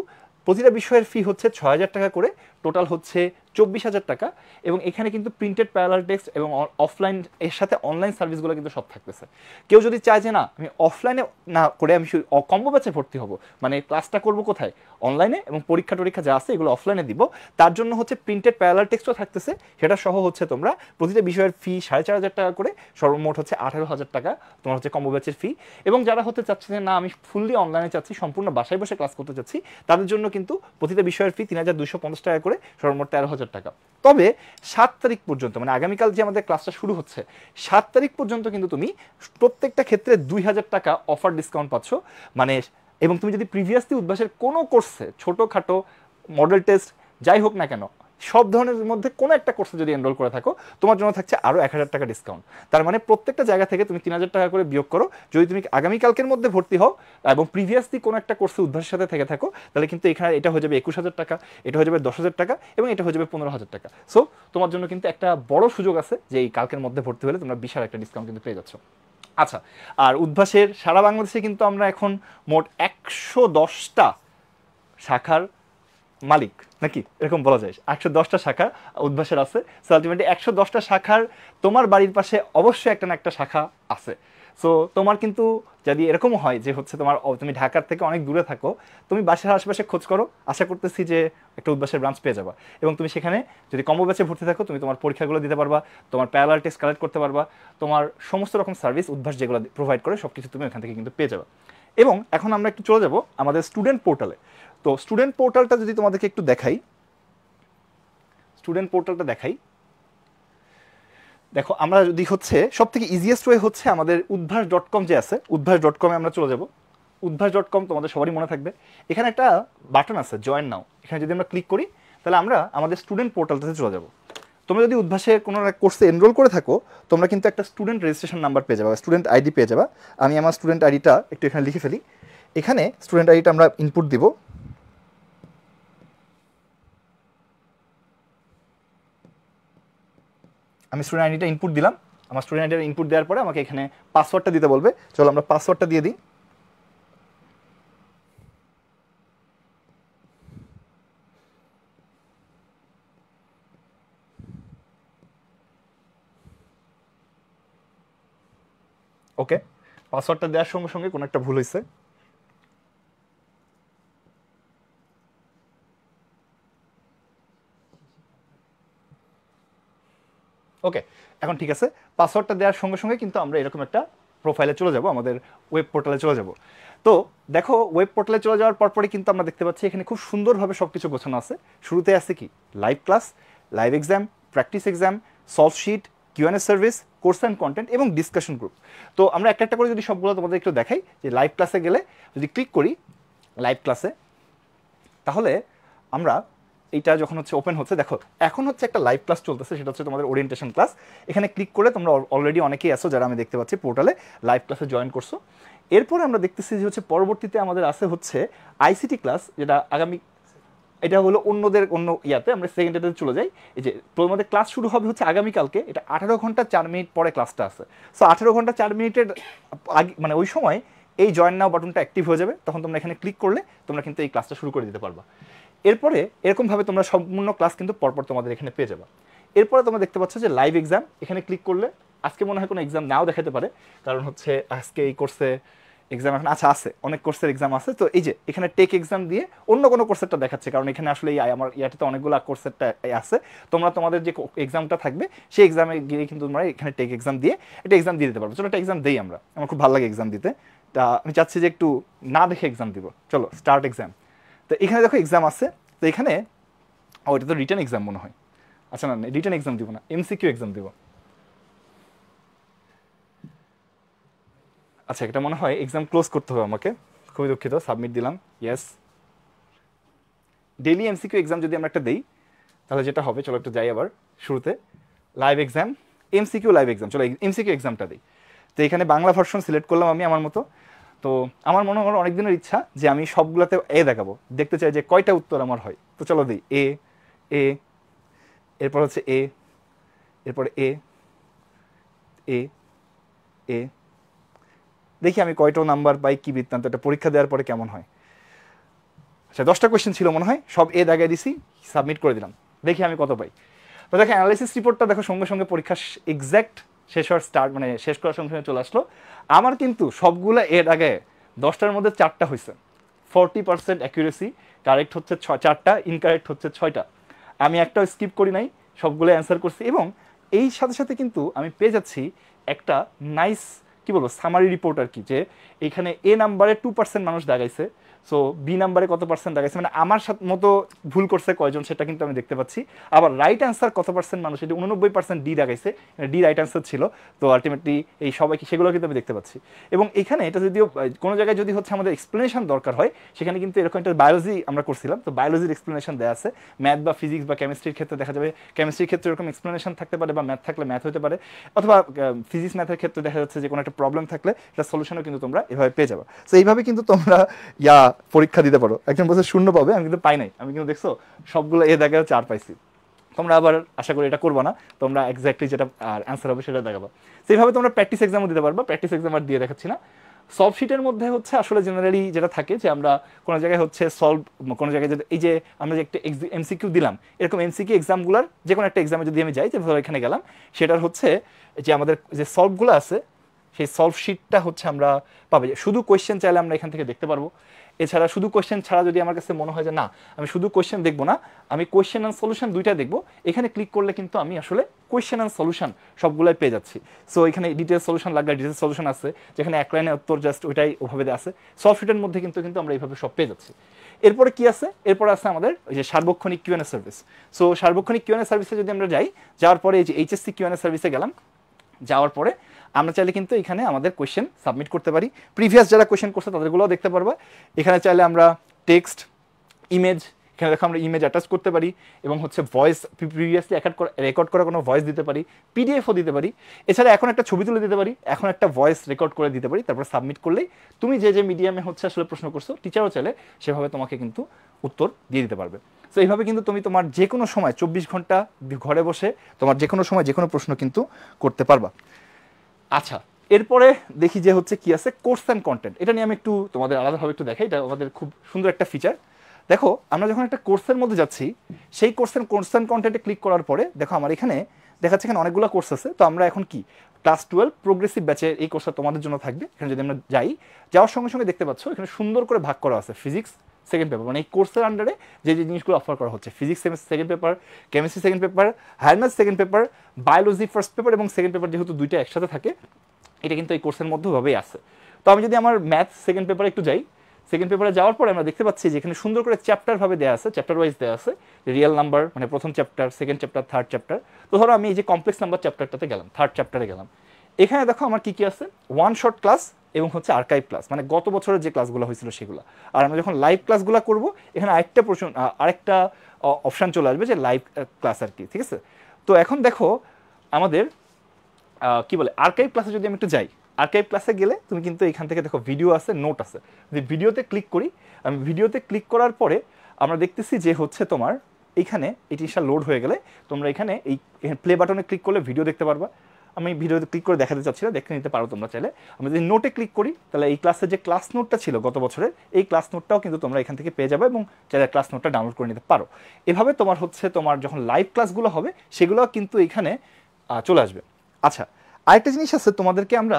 প্রতিটা বিষয়ের ফি হচ্ছে 6,000 টাকা করে, টোটাল হচ্ছে 24,000 টাকা, এবং এখানে কিন্তু প্রিন্টেড প্যারালাল টেক্সট এবং অফলাইন এর সাথে অনলাইন সার্ভিসগুলো কিন্তু সব থাকতেছে। কেউ যদি চায় যে না আমি অফলাইনে না করে আমি কম্বো ব্যাচে ভর্তি হব, মানে ক্লাসটা করব কোথায়, অনলাইনে, এবং পরীক্ষা যা আছে এগুলো অফলাইনে দিব, তার জন্য হচ্ছে প্রিন্টেড প্যারালাল টেক্সটও থাকতেছে, সেটা সহ হচ্ছে তোমরা প্রতিটা বিষয়ের ফি 4,500 টাকা করে, সর্বমোট হচ্ছে 18,000 টাকা তোমার হচ্ছে কম্বো ব্যাচের ফি। এবং যারা হতে চাচ্ছে যে না আমি ফুললি অনলাইনে চাচ্ছি, সম্পূর্ণ বাসায় বসে ক্লাস করতে চাচ্ছি, তাদের জন্য কিন্তু প্রতিটা বিষয়ের ফি 3,250 টাকা করে, সর্বমোট 13,000 টাকা। তবে 7 তারিখ পর্যন্ত মানে আগামীকাল যে আমাদের ক্লাসটা শুরু হচ্ছে 7 তারিখ পর্যন্ত কিন্তু তুমি প্রত্যেকটা ক্ষেত্রে 2,000 টাকা অফার ডিসকাউন্ট পাচ্ছ, মানে, এবং তুমি যদি প্রিভিয়াসলি উদ্ভাসের কোনো কোর্সে ছোটোখাটো মডেল টেস্ট যাই হোক না কেন সব ধরনের মধ্যে কোনো একটা কোর্সে যদি এনরোল করে থাকো, তোমার জন্য থাকছে আরও 1,000 টাকা ডিসকাউন্ট। তার মানে প্রত্যেকটা জায়গা থেকে তুমি 3,000 টাকা করে বিয়োগ করো, যদি তুমি আগামীকালকের মধ্যে ভর্তি হও এবং প্রিভিয়াসলি কোনো একটা কোর্সে উদ্ভাসের সাথে থেকে থাকো, তাহলে কিন্তু এখানে এটা হয়ে যাবে 21,000 টাকা, এটা হয়ে যাবে 10,000 টাকা, এবং এটা হয়ে যাবে 15,000 টাকা। সো তোমার জন্য কিন্তু একটা বড় সুযোগ আছে যে এই কালকের মধ্যে ভর্তি হলে তোমরা বিশাল একটা ডিসকাউন্ট কিন্তু পেয়ে যাচ্ছ। আচ্ছা, আর উদ্ভাসের সারা বাংলাদেশে কিন্তু আমরা এখন মোট 110টা শাখার মালিক, নাকি এরকম বলা যায়, 110টা শাখা উদ্ভাসের আছে। সো আলটিমেটলি 110টা শাখার তোমার বাড়ির পাশে অবশ্যই একটা না একটা শাখা আছে। সো তোমার কিন্তু যদি এরকম হয় যে হচ্ছে তুমি ঢাকার থেকে অনেক দূরে থাকো, তুমি বাসার আশেপাশে খোঁজ করো, আশা করতেছি যে একটা উদ্ভাসের ব্রাঞ্চ পেয়ে যাবা, এবং তুমি সেখানে যদি কম্বো ব্যাচে ভর্তি থাকো তুমি তোমার পরীক্ষাগুলো দিতে পারবা, তোমার প্যারালাল টেস্ট কালেক্ট করতে পারবা, তোমার সমস্ত রকম সার্ভিস উদ্ভাস যেগুলো প্রোভাইড করে সব কিছু তুমি ওখান থেকে কিন্তু পেয়ে যাবে। এবং এখন আমরা একটু চলে যাব আমাদের স্টুডেন্ট পোর্টালে। তো স্টুডেন্ট পোর্টালটা যদি তোমাদেরকে একটু দেখাই, স্টুডেন্ট পোর্টালটা দেখাই। দেখো আমরা যদি হচ্ছে সব থেকে ইজিয়েস্ট ওয়ে হচ্ছে আমাদের udbhas.com যে আছে, udbhas.com-এ আমরা চলে যাব। udbhas.com তোমাদের সবারই মনে থাকবে, এখানে একটা বাটন আছে জয়েন নাও, এখানে যদি আমরা ক্লিক করি তাহলে আমরা আমাদের স্টুডেন্ট পোর্টালটাতে চলে যাব। তোমরা যদি উদ্ভাসের কোনো কোর্সে এনরোল করে থাকো, তোমরা কিন্তু একটা স্টুডেন্ট রেজিস্ট্রেশন নাম্বার পেয়ে যাবে, স্টুডেন্ট আইডি পেয়ে যাবে। আমি আমার স্টুডেন্ট আইডিটা একটু এখানে লিখে ফেলি। এখানে স্টুডেন্ট আইডিটা আমরা ইনপুট দিব। আমি স্টুডেন্ট আইডিটা ইনপুট দিলাম। আমার স্টুডেন্ট আইডিটা ইনপুট দেওয়ার পরে আমাকে এখানে পাসওয়ার্ডটা দিতে বলবে। চলো আমরা পাসওয়ার্ডটা দিয়ে দিই। ওকে, পাসওয়ার্ডটা দেওয়ার সঙ্গে সঙ্গে কোনো একটা ভুল হয়েছে। ওকে, এখন ঠিক আছে। পাসওয়ার্ডটা দেওয়ার সঙ্গে সঙ্গে কিন্তু আমরা এরকম একটা প্রোফাইলে চলে যাব, আমাদের ওয়েব পোর্টালে চলে যাব। তো দেখো ওয়েব পোর্টালে চলে যাওয়ার পরপরই কিন্তু আমরা দেখতে পাচ্ছি এখানে খুব সুন্দরভাবে সব কিছু গোছানো আছে। শুরুতে আছে কি live class, live exam, practice exam, solve sheet, Q N A service, course and content এবং ডিসকাশন গ্রুপ। তো আমরা একটা একটা করে যদি সবগুলো তোমাদের একটু দেখাই, যে লাইভ ক্লাসে গেলে যদি ক্লিক করি লাইভ ক্লাসে, তাহলে আমরা এইটা যখন হচ্ছে ওপেন হচ্ছে, দেখো এখন হচ্ছে একটা লাইভ ক্লাস চলতেছে, সেটা হচ্ছে তোমাদের ওরিয়েন্টেশন ক্লাস। এখানে ক্লিক করলে তোমরা অলরেডি অনেকেই আছো যারা আমি দেখতে পাচ্ছি পোর্টালে লাইভ ক্লাসে জয়েন করছো। এরপরে আমরা দেখতেছি যে হচ্ছে পরবর্তীতে আমাদের আছে হচ্ছে আইসিটি ক্লাস, যেটা আগামী, এটা হলো অন্যদের অন্য ইয়াতে আমরা সেকেন্ড ডেতে চলে যাই। এই যে তোমাদের ক্লাস শুরু হবে হচ্ছে আগামীকালকে, এটা 18 ঘন্টা 4 মিনিট পরে ক্লাসটা আছে। সো 18 ঘন্টা 4 মিনিটের আগে মানে ওই সময় এই জয়েন নাও বাটনটা অ্যাক্টিভ হয়ে যাবে, তখন তোমরা এখানে ক্লিক করলে তোমরা কিন্তু এই ক্লাসটা শুরু করে দিতে পারবা। এরপরে এরকমভাবে তোমরা সম্পূর্ণ ক্লাস কিন্তু পরপর তোমাদের এখানে পেয়ে যাবে। এরপরে তোমরা দেখতে পাচ্ছ যে লাইভ এক্সাম, এখানে ক্লিক করলে আজকে মনে হয় কোনো এক্সাম নাও দেখাতে পারে, কারণ হচ্ছে আজকে এই কোর্সে এক্সাম এখন আচ্ছা আছে, অনেক কোর্সের এক্সাম আছে। তো এই যে এখানে টেক এক্সাম দিয়ে অন্য কোনো কোর্সেরটা দেখাচ্ছে, কারণ এখানে আসলে এই আমার ইয়াটাতে অনেকগুলো কোর্সেরটা আছে। তোমরা তোমাদের যে এক্সামটা থাকবে সেই এক্সামে গিয়ে কিন্তু তোমরা এখানে টেক এক্সাম দিয়ে এটা এক্সাম দিয়ে দিতে পারবো। চলো একটা এক্সাম দিই আমরা, আমার খুব ভালো লাগে এক্সাম দিতে। তা আমি চাচ্ছি যে একটু না দেখে এক্সাম দিব। চলো স্টার্ট এক্সাম। তো এখানে দেখো এক্সাম আছে। তো এখানে এটা তো রিটেন এক্সাম মনে হয়। আচ্ছা না, রিটেন এক্সাম দিব না, এমসিকিউ এক্সাম দিব। আচ্ছা, এটা মনে হয় এক্সাম ক্লোজ করতে হবে আমাকে, খুবই দুঃখিত। সাবমিট দিলাম, ইয়েস। ডেইলি এমসিকিউ এক্সাম যদি আমরা একটা দেই তাহলে যেটা হবে, চলো একটু যাই আবার শুরুতে। Live exam, MCQ live exam, চলো এমসিকিউ এক্সামটা দিই। তো এখানে বাংলা ভার্সন সিলেক্ট করলাম আমি আমার মতো। তো আমার মনে হলো অনেক দিনের ইচ্ছা যে আমি সবগুলোতে এ দেখাবো, দেখতে চাই যে কয়টা উত্তর আমার হয়। তো চলো দিই এ, এ, এরপর হচ্ছে এ, এরপর এ, এ, এ, দেখি আমি কয়টা নাম্বার পাই, কি বৃত্তান্ত, এটা পরীক্ষা দেওয়ার পরে কেমন হয়। আচ্ছা 10টা কোয়েশ্চেন ছিল মনে হয়, সব এ দাগায় দিছি, সাবমিট করে দিলাম, দেখি আমি কত পাই। তো দেখো অ্যানালাইসিস রিপোর্টটা দেখো সঙ্গে সঙ্গে পরীক্ষা এক্স্যাক্ট শেষ হওয়ার স্টার্ট মানে শেষ করার সঙ্গে সঙ্গে চলে আসলো। আমার কিন্তু সবগুলো এর আগে 10টার মধ্যে 4টা হয়েছে, 40% অ্যাকুরেসি, কারেক্ট হচ্ছে 4টা, ইনকারেক্ট হচ্ছে 6টা। আমি একটাও স্কিপ করি নাই, সবগুলো অ্যান্সার করছি। এবং এই সাথে সাথে কিন্তু আমি পেয়ে যাচ্ছি একটা নাইস কি বলবো সামারি রিপোর্ট আর কি, যে এখানে এ নাম্বারে 2% মানুষ দাগাইছে, সো বি নাম্বারে কত পার্সেন্ট দাগাইছে, মানে আমার সাথে মতো ভুল করছে কয়জন সেটা কিন্তু আমি দেখতে পাচ্ছি। আবার রাইট অ্যান্সার কত পার্সেন্ট মানুষ, এটি 89% ডি দাগাইছে, ডি রাইট অ্যান্সার ছিল। তো আলটিমেটলি এই সবাইকে সেগুলো কিন্তু আমি দেখতে পাচ্ছি। এবং এখানে এটা যদিও কোনো জায়গায় যদি হচ্ছে আমাদের এক্সপ্লেনেশন দরকার হয়, সেখানে কিন্তু এরকম একটা বায়োলজি আমরা করছিলাম, তো বায়োলজির এক্সপ্লেনেশন দেওয়া আছে। ম্যাথ বা ফিজিক্স বা কেমিস্ট্রির ক্ষেত্রে দেখা যাবে, কেমিস্ট্রির ক্ষেত্রে এরকম এক্সপ্লেনেশন থাকতে পারে, বা ম্যাথ থাকলে ম্যাথ হতে পারে, অথবা ফিজিক্স ম্যাথের ক্ষেত্রে দেখা যাচ্ছে যে কোনো একটা প্রবলেম থাকলে এটা সলিউশনও কিন্তু তোমরা এভাবে পেয়ে যাবে। সো এইভাবে কিন্তু তোমরা পরীক্ষা দিতে পারো। একজন বলছে 0 পাবে, আমি কিন্তু পাই নাই, আমি কিন্তু দেখছো সবগুলো এ দেখায় 4 পাইছি। তোমরা আবার আশা করি এটা করবা না, তোমরা এক্স্যাক্টলি যেটা অ্যান্সার হবে সেটা দেখাবা। সেইভাবে তোমরা প্র্যাকটিস এক্সামও দিতে পারবা। প্র্যাকটিস এক্সাম আর দিয়ে দেখাচ্ছি না। সলভ শিটের মধ্যে হচ্ছে আসলে জেনারেলি যেটা থাকে যে আমরা কোনো জায়গায় হচ্ছে সলভ, কোনো জায়গায় যদি এই যে আমরা যে একটা এমসিকিউ দিলাম, এরকম এমসিকিউ এক্সামগুলোর যে কোনো একটা এক্সামে যদি আমি যাই, যে ধরো এখানে গেলাম, সেটার হচ্ছে যে আমাদের যে সলভগুলো আছে সেই সলভ শিটটা হচ্ছে আমরা পাবে। শুধু কোয়েশ্চেন চাইলে আমরা এখান থেকে দেখতে পারবো। এছাড়া শুধু কোয়েশ্চেন ছাড়া যদি আমার কাছে মনে হয় যে না আমি শুধু কোয়েশ্চেন দেখবো না, আমি কোয়েশ্চেন অ্যান্ড সলিউশন দুইটা দেখবো, এখানে ক্লিক করলে কিন্তু আমি আসলে কোয়েশ্চেন অ্যান্ড সলিউশন সবগুলোই পেয়ে যাচ্ছি। সো এখানে ডিটেলস সলিউশন লাগলে ডিটেলস সলিউশন আছে, যেখানে এক লাইনে উত্তর জাস্ট ওইটাই ওভাবে আছে। সলভ শিটের মধ্যে কিন্তু আমরা এইভাবে সব পেয়ে যাচ্ছি। এরপরে কি আছে, এরপরে আছে আমাদের ওই যে সার্বক্ষণিক কিউএনএ সার্ভিস। সো সার্বক্ষণিক কিউএনএ সার্ভিসে যদি আমরা যাই, যাওয়ার পরে এই যে এইচএসসি কিউএনএ সার্ভিসে গেলাম, যাওয়ার পরে আমরা চাইলে কিন্তু এখানে আমাদের কোয়েশ্চেন সাবমিট করতে পারি। প্রিভিয়াস যারা কোয়েশ্চেন করছে তাদেরগুলোও দেখতে পারবা। এখানে চাইলে আমরা টেক্সট, ইমেজ, এখানে দেখো আমরা ইমেজ অ্যাটাচ করতে পারি এবং হচ্ছে ভয়েস প্রিভিয়াসলি রেকর্ড করা কোনো ভয়েস দিতে পারি, পিডিএফও দিতে পারি। এছাড়া এখন একটা ছবি তুলে দিতে পারি, এখন একটা ভয়েস রেকর্ড করে দিতে পারি। তারপর সাবমিট করলেই তুমি যে মিডিয়ামে হচ্ছে আসলে প্রশ্ন করছো, টিচারও চাইলে সেভাবে তোমাকে কিন্তু উত্তর দিয়ে দিতে পারবে। তো এইভাবে কিন্তু তুমি তোমার যে কোনো সময় 24 ঘন্টা ঘরে বসে তোমার যে কোনো সময় যে কোনো প্রশ্ন কিন্তু করতে পারবা। আচ্ছা, এরপরে দেখি যে হচ্ছে কি আছে কোর্স অ্যান্ড কন্টেন্ট। এটা নিয়ে আমি একটু তোমাদের আলাদাভাবে একটু দেখাই। এটা আমাদের খুব সুন্দর একটা ফিচার। দেখো আমরা যখন একটা কোর্সের মধ্যে যাচ্ছি, সেই কোর্স অ্যান্ড কন্টেন্টে ক্লিক করার পরে দেখো আমার এখানে দেখাচ্ছে এখানে অনেকগুলো কোর্স আছে। তো আমরা এখন কি ক্লাস 12 প্রোগ্রেসিভ ব্যাচের এই কোর্সটা তোমাদের জন্য থাকবে। এখানে যদি আমরা যাই, যাওয়ার সঙ্গে সঙ্গে দেখতে পাচ্ছ এখানে সুন্দর করে ভাগ করা আছে ফিজিক্স সেকেন্ড পেপার, মানে এই কোর্সের আন্ডারে যে জিনিসগুলো অফার করা হচ্ছে, physics second paper, chemistry second paper, higher maths second paper, biology first paper এবং সেকেন্ড পেপার যেহেতু দুইটা একসাথে থাকে, এটা কিন্তু এই কোর্সের মধ্যে ভাবেই আছে। তো আমি যদি আমার ম্যাথ সেকেন্ড পেপারে একটু যাই, সেকেন্ড পেপারে যাওয়ার পরে আমরা দেখতে পাচ্ছি যে এখানে সুন্দর করে চ্যাপ্টার ভাবে দেওয়া আছে, চ্যাপ্টার ওয়াইজ দেওয়া আছে, রিয়েল নাম্বার মানে প্রথম chapter, second chapter, third chapter. তো ধরো আমি এই যে কমপ্লেক্স নাম্বার চ্যাপ্টারটাতে গেলাম, থার্ড চ্যাপ্টারে গেলাম, এখানে দেখো আমার কি কি আছে, ওয়ান শট ক্লাস এবং হচ্ছে আর্কাইভ ক্লাস, মানে গত বছরের যে ক্লাসগুলো হয়েছিল সেগুলো। আর আমরা যখন লাইভ ক্লাসগুলো করব, এখানে আরেকটা অপশান চলে আসবে যে লাইভ ক্লাস আর কি, ঠিক আছে। তো এখন দেখো আমাদের কি বলে আর্কাইভ ক্লাসে যদি আমি একটু যাই, আর্কাইভ ক্লাসে গেলে তুমি কিন্তু এখান থেকে দেখো ভিডিও আছে, নোট আছে। যদি ভিডিওতে ক্লিক করি, আমি ভিডিওতে ক্লিক করার পরে আমরা দেখতেছি যে হচ্ছে তোমার এইখানে এই জিনিসটা লোড হয়ে গেলে তোমরা এখানে এই প্লে বাটনে ক্লিক করলে ভিডিও দেখতে পারবা। আমি ভিডিওতে ক্লিক করে দেখাতে চাচ্ছি না, দেখে নিতে পারো তোমরা চাইলে। আমি যদি নোটে ক্লিক করি, তাহলে এই ক্লাসের যে ক্লাস নোটটা ছিল গত বছরের, এই ক্লাস নোটটাও কিন্তু তোমরা এখান থেকে পেয়ে যাবে এবং চাইলে ক্লাস নোটটা ডাউনলোড করে নিতে পারো। এভাবে তোমার হচ্ছে তোমার যখন লাইভ ক্লাসগুলো হবে সেগুলো কিন্তু এখানে চলে আসবে। আচ্ছা, আরেকটা জিনিস আছে, তোমাদেরকে আমরা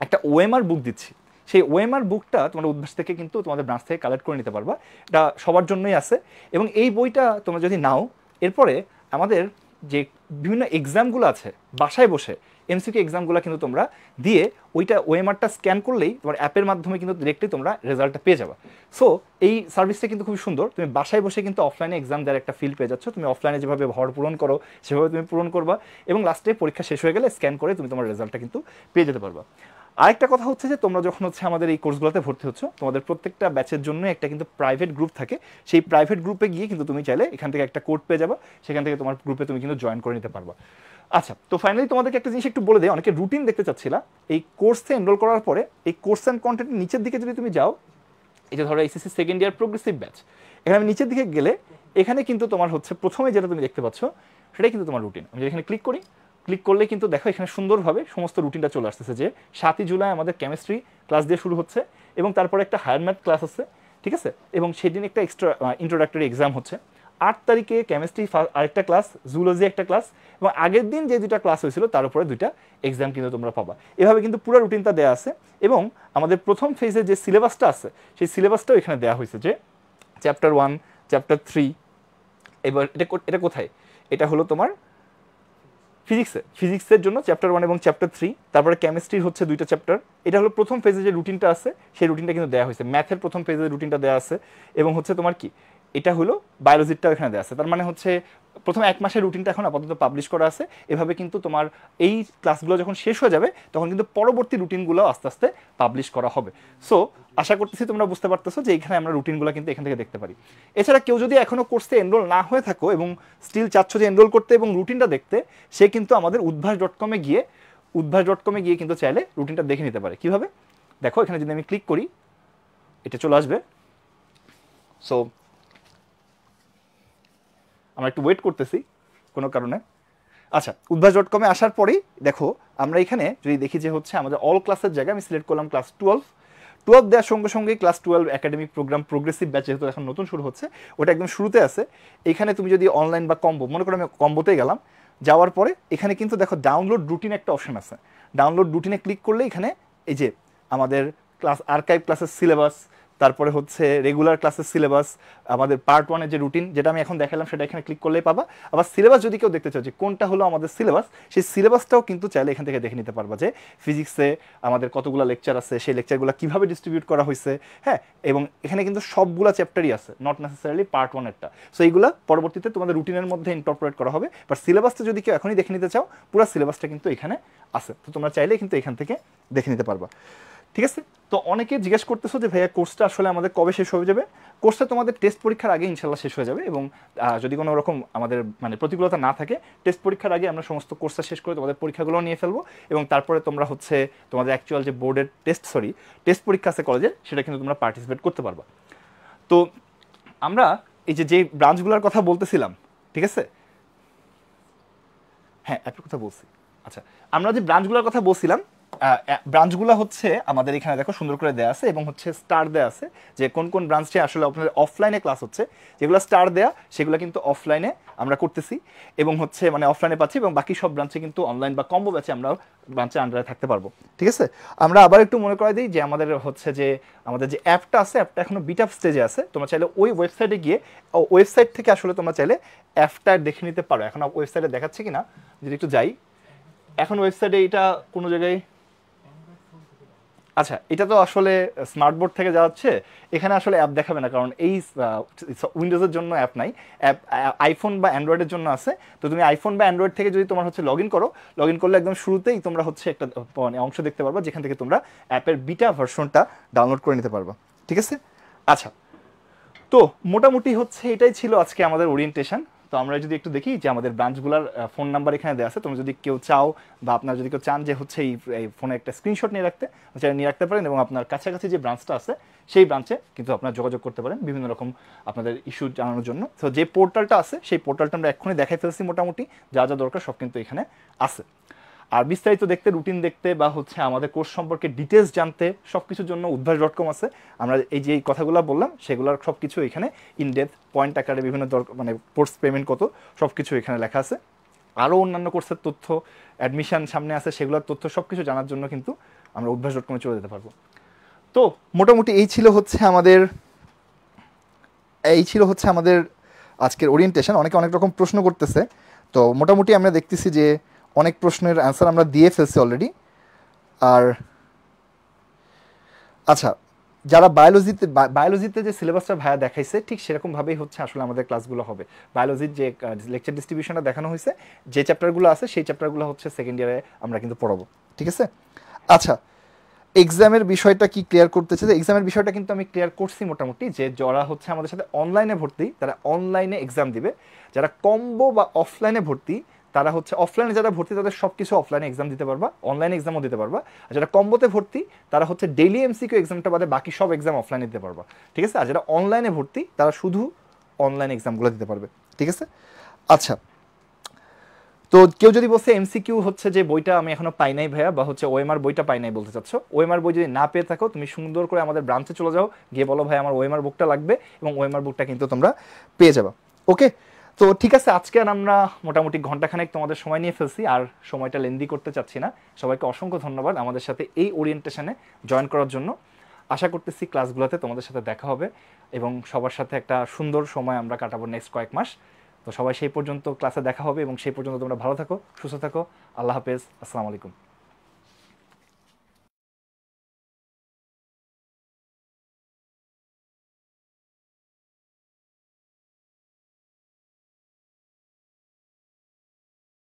একটা ওএমআর বুক দিচ্ছি। সেই ওএমআর বুকটা তোমার অভ্যাস থেকে কিন্তু তোমাদের ব্রাঞ্চ থেকে কালেক্ট করে নিতে পারবা। এটা সবার জন্যই আছে এবং এই বইটা তোমরা যদি নাও, এরপরে আমাদের যে বিভিন্ন এক্সামগুলো আছে বাসায় বসে এমসিকিউ এক্সামগুলো কিন্তু তোমরা দিয়ে ওইটা ওএমআরটা স্ক্যান করলেই তোমার অ্যাপের মাধ্যমে কিন্তু ডিরেক্টলি তোমরা রেজাল্টটা পেয়ে যাবে। সো এই সার্ভিসটা কিন্তু খুব সুন্দর। তুমি বাসায় বসে কিন্তু অফলাইনে এক্সাম দেওয়ার একটা ফিল পেয়ে যাচ্ছ। তুমি অফলাইনে যেভাবে ভর পূরণ করো সেভাবে তুমি পূরণ করবা এবং লাস্টে পরীক্ষা শেষ হয়ে গেলে স্ক্যান করে তুমি তোমার রেজাল্টটা কিন্তু পেয়ে যেতে পারবা। আরেকটা কথা হচ্ছে যে তোমরা যখন হচ্ছে আমাদের এই কোর্সগুলোতে ভর্তি হচ্ছ, তোমাদের প্রত্যেকটা ব্যাচের জন্য একটা কিন্তু প্রাইভেট গ্রুপ থাকে। সেই প্রাইভেট গ্রুপে গিয়ে কিন্তু তুমি চাইলে এখান থেকে একটা কোড পেয়ে যাবা, সেখান থেকে তোমার গ্রুপে তুমি কিন্তু জয়েন করে নিতে পারবা। আচ্ছা, তো ফাইনালি তোমাদেরকে একটা জিনিস একটু বলে দেয়, অনেকে রুটিন দেখতে চাচ্ছিলা। এই কোর্সে এনরোল করার পরে এই কোর্স অ্যান্ড কন্টেন্টের নিচের দিকে যদি তুমি যাও, এই যে ধরো HSC second year progressive batch, এখানে আমি নিচের দিকে গেলে এখানে কিন্তু তোমার হচ্ছে প্রথমে যেটা তুমি দেখতে পাচ্ছ সেটাই কিন্তু তোমার রুটিন। আমি এখানে ক্লিক করি, ক্লিক করলে কিন্তু দেখো এখানে সুন্দরভাবে সমস্ত রুটিনটা চলে আসতেছে যে 7ই জুলাই আমাদের কেমিস্ট্রি ক্লাস দিয়ে শুরু হচ্ছে এবং তারপরে একটা হায়ার ম্যাথ ক্লাস আছে, ঠিক আছে, এবং সেদিন একটা এক্সট্রা ইন্ট্রোডাক্টরি এক্সাম হচ্ছে। 8 তারিখে কেমিস্ট্রি আরেকটা ক্লাস, জুলজি একটা ক্লাস এবং আগের দিন যে দুটা ক্লাস হয়েছিল তার উপরে 2টা এক্সাম কিন্তু তোমরা পাবা। এভাবে কিন্তু পুরো রুটিনটা দেওয়া আছে এবং আমাদের প্রথম ফেজে যে সিলেবাসটা আছে সেই সিলেবাসটাও এখানে দেওয়া হয়েছে যে চ্যাপ্টার 1, চ্যাপ্টার 3। এবার এটা কোথায়, এটা হলো তোমার ফিজিক্সের জন্য চ্যাপ্টার 1 এবং চ্যাপ্টার 3, তারপরে কেমিস্ট্রির হচ্ছে 2টা চ্যাপ্টার। এটা হলো প্রথম ফেজে যে রুটিনটা আছে সেই রুটিনটা কিন্তু দেওয়া হয়েছে। ম্যাথের প্রথম ফেজের রুটিনটা দেওয়া আছে এবং হচ্ছে তোমার কি এটা হলো বায়োলজিটাও এখানে দেওয়া আছে। তার মানে হচ্ছে প্রথম 1 মাসের রুটিনটা এখন আপাতত পাবলিশ করা আছে। এভাবে কিন্তু তোমার এই ক্লাসগুলো যখন শেষ হয়ে যাবে তখন কিন্তু পরবর্তী রুটিনগুলো আস্তে আস্তে পাবলিশ করা হবে। সো আশা করতেছি তোমরা বুঝতে পারতেছো যে এখানে আমরা রুটিনগুলো কিন্তু এখান থেকে দেখতে পারি। এছাড়া কেউ যদি এখনও কোর্সে এনরোল না হয়ে থাকো এবং স্টিল চাচ্ছ যে এনরোল করতে এবং রুটিনটা দেখতে, সে কিন্তু আমাদের উদ্ভাস.com-এ গিয়ে কিন্তু চাইলে রুটিনটা দেখে নিতে পারে। কিভাবে দেখো, এখানে যদি আমি ক্লিক করি এটা চলে আসবে। সো আমরা একটু ওয়েট করতেছি কোনো কারণে। আচ্ছা, উদ্ভাস.com-এ আসার পরেই দেখো আমরা এখানে যদি দেখি যে হচ্ছে আমাদের অল ক্লাসের জায়গায় আমি সিলেক্ট করলাম ক্লাস 12 দেওয়ার সঙ্গে সঙ্গে class 12 academic program progressive batch যেহেতু এখন নতুন শুরু হচ্ছে ওটা একদম শুরুতে আছে। এখানে তুমি যদি অনলাইন বা কম্বো, মনে করো আমি কম্বোতে গেলাম, যাওয়ার পরে এখানে কিন্তু দেখো ডাউনলোড রুটিন একটা অপশন আছে। ডাউনলোড রুটিনে ক্লিক করলে এখানে এই যে আমাদের ক্লাস আর্কাইভ ক্লাসের সিলেবাস, তারপরে হচ্ছে রেগুলার ক্লাসের সিলেবাস, আমাদের পার্ট 1 এর যে রুটিন যেটা আমি এখন দেখালাম সেটা এখানে ক্লিক করলেই পাবা। আবার সিলেবাস যদি কেউ দেখতে চাও যে কোনটা হলো আমাদের সিলেবাস, সেই সিলেবাসটাও কিন্তু চাইলে এখান থেকে দেখে নিতে পারবা যে ফিজিক্সে আমাদের কতগুলো লেকচার আছে, সেই লেকচারগুলো কিভাবে ডিস্ট্রিবিউট করা হয়েছে, হ্যাঁ, এবং এখানে কিন্তু সবগুলা চ্যাপ্টারই আছে, নট নেসেসারিলি পার্ট 1 এরটা। সো এইগুলা পরবর্তীতে তোমাদের রুটিনের মধ্যে ইনকর্পোরেট করা হবে, বাট সিলেবাসটা যদি কেউ এখনই দেখে নিতে চাও পুরো সিলেবাসটা কিন্তু এখানে আছে, তো তোমরা চাইলে কিন্তু এখান থেকে দেখে নিতে পারবা। ঠিক আছে, তো অনেকে জিজ্ঞেস করতেছো যে ভাইয়া কোর্সটা আসলে আমাদের কবে শেষ হয়ে যাবে। কোর্সটা তোমাদের টেস্ট পরীক্ষার আগে ইনশাল্লাহ শেষ হয়ে যাবে, এবং যদি কোনো রকম আমাদের মানে প্রতিকূলতা না থাকে টেস্ট পরীক্ষার আগে আমরা সমস্ত কোর্সটা শেষ করে তোমাদের পরীক্ষাগুলো নিয়ে ফেলবো, এবং তারপরে তোমরা হচ্ছে তোমাদের অ্যাকচুয়াল যে বোর্ডের টেস্ট পরীক্ষা আছে কলেজের, সেটা কিন্তু তোমরা পার্টিসিপেট করতে পারবা। তো আমরা এই যে ব্রাঞ্চগুলোর কথা বলতেছিলাম, ঠিক আছে, হ্যাঁ অ্যাপের কথা বলছি, আচ্ছা আমরা যে ব্রাঞ্চগুলোর কথা বলছিলাম, ব্রাঞ্চগুলো হচ্ছে আমাদের এখানে দেখো সুন্দর করে দেয়া আছে, এবং হচ্ছে স্টার দেয়া আছে যে কোন কোন ব্রাঞ্চে আসলে আপনাদের অফলাইনে ক্লাস হচ্ছে, যেগুলো স্টার দেয়া সেগুলো কিন্তু অফলাইনে আমরা করতেছি, এবং হচ্ছে মানে অফলাইনে পাচ্ছি, এবং বাকি সব ব্রাঞ্চে কিন্তু অনলাইন বা কম্বো ব্যাচে আমরা ব্রাঞ্চে আন্ডারে থাকতে পারবো। ঠিক আছে, আমরা আবার একটু মনে করাই দিই যে আমাদের হচ্ছে যে আমাদের যে অ্যাপটা আছে, অ্যাপটা এখনো বিটা স্টেজে আছে, তোমরা চাইলে ওই ওয়েবসাইটে গিয়ে ওয়েবসাইট থেকে আসলে তোমরা চাইলে অ্যাপটা দেখে নিতে পারো। এখন ওয়েবসাইটে দেখাচ্ছে কিনা যদি একটু যাই, এখন ওয়েবসাইটে এটা কোনো জায়গায়, আচ্ছা এটা তো আসলে স্মার্ট বোর্ড থেকে যাচ্ছে, এখানে আসলে অ্যাপ দেখাবে না, কারণ এই উইন্ডোজের জন্য অ্যাপ নাই, অ্যাপ আইফোন বা অ্যান্ড্রয়েডের জন্য আছে। তো তুমি আইফোন বা অ্যান্ড্রয়েড থেকে যদি তোমার হচ্ছে লগ ইন করলে একদম শুরুতেই তোমরা হচ্ছে একটা মানে অংশ দেখতে পারবা, যেখান থেকে তোমরা অ্যাপের বিটা ভার্সনটা ডাউনলোড করে নিতে পারবা। ঠিক আছে, আচ্ছা তো মোটামুটি হচ্ছে এটাই ছিল আজকে আমাদের ওরিয়েন্টেশন। তো আমরা যদি একটু দেখি যে আমাদের ব্রাঞ্চগুলোর ফোন নাম্বার এখানে দেওয়া আছে, তোমরা যদি কেউ চাও বা আপনারা যদি কেউ চান যে হচ্ছে এই ফোনে একটা স্ক্রিনশট নিয়ে রাখতে পারেন, এবং আপনার কাছাকাছি যে ব্রাঞ্চটা আছে সেই ব্রাঞ্চে কিন্তু আপনারা যোগাযোগ করতে পারেন বিভিন্ন রকম আপনাদের ইস্যু জানানোর জন্য। তো যে পোর্টালটা আছে সেই পোর্টালটা আমরা এক্ষুনি দেখাই ফেলছি, মোটামুটি যা যা দরকার সব কিন্তু এখানে আছে। আর বিস্তারিত দেখতে, রুটিন দেখতে বা হচ্ছে আমাদের কোর্স সম্পর্কে ডিটেলস জানতে সব কিছুর জন্য udbhash.com আছে। আমরা এই যে কথাগুলো বললাম সেগুলোর সব কিছু এখানে ইনডেপথ পয়েন্ট আকারে বিভিন্ন মানে কোর্স পেমেন্ট কত সব কিছু এখানে লেখা আছে। আরও অন্যান্য কোর্সের তথ্য, অ্যাডমিশন সামনে আছে সেগুলোর তথ্য সব কিছু জানার জন্য কিন্তু আমরা udbhash.com চলে যেতে পারবো। তো মোটামুটি এই ছিল হচ্ছে আমাদের আজকের ওরিয়েন্টেশন। অনেকে অনেক রকম প্রশ্ন করতেছে, তো মোটামুটি আমরা দেখতেছি যে অনেক প্রশ্নের অ্যান্সার আমরা দিয়ে ফেলছি অলরেডি। আর আচ্ছা, যারা বায়োলজিতে যে সিলেবাসটা ভাইয়া দেখাইছে ঠিক সেরকমভাবেই হচ্ছে আসলে আমাদের ক্লাসগুলো হবে। বায়োলজির যে লেকচার ডিস্ট্রিবিউশনটা দেখানো হয়েছে, যে চ্যাপ্টারগুলো আছে সেই চ্যাপ্টারগুলো হচ্ছে সেকেন্ড ইয়ারে আমরা কিন্তু পড়াবো। ঠিক আছে, আচ্ছা এক্সামের বিষয়টা কি ক্লিয়ার করতেছে? এক্সামের বিষয়টা কিন্তু আমি ক্লিয়ার করছি মোটামুটি, যে যারা হচ্ছে আমাদের সাথে অনলাইনে ভর্তি তারা অনলাইনে এক্সাম দিবে, যারা কম্বো বা অফলাইনে ভর্তি তারা হচ্ছে অফলাইনে যারা ভর্তি তাদের সব কিছু অফলাইনে এক্সাম দিতে পারবা, অনলাইনে এক্সামও দিতে পারবা। আর যারা কম্বোতে ভর্তি তারা হচ্ছে ডেইলি এমসিকিউ এক্সামটা বাদে বাকি সব এক্সাম অফলাইনে দিতে পারবা। ঠিক আছে, আর যারা অনলাইনে ভর্তি তারা শুধু অনলাইন এক্সামগুলো দিতে পারবে। ঠিক আছে, আচ্ছা তো কেউ যদি বলছে এমসিকিউ হচ্ছে যে বইটা আমি এখনো পাই নাই ভাইয়া, বা হচ্ছে ওএমআর বইটা পাই নাই বলতে চাচ্ছ, ওএমআর বই যদি না পেয়ে থাকো তুমি সুন্দর করে আমাদের ব্রাঞ্চে চলে যাও, গিয়ে বলো ভাই আমার ওএমআর বুকটা লাগবে, এবং ওএমআর বুকটা কিন্তু তোমরা পেয়ে যাবা। ওকে, তো ঠিক আছে, আজকে আর আমরা মোটামুটি ঘন্টাখানেক তোমাদের সময় নিয়ে ফেলছি, আর সময়টা লেন্দি করতে চাচ্ছি না। সবাইকে অসংখ্য ধন্যবাদ আমাদের সাথে এই ওরিয়েন্টেশনে জয়েন করার জন্য। আশা করতেছি ক্লাসগুলোতে তোমাদের সাথে দেখা হবে, এবং সবার সাথে একটা সুন্দর সময় আমরা কাটাবো নেক্সট কয়েক মাস। তো সবাই সেই পর্যন্ত ক্লাসে দেখা হবে, এবং সেই পর্যন্ত তোমরা ভালো থাকো, সুস্থ থাকো। আল্লাহ হাফেজ, আসসালামু আলাইকুম।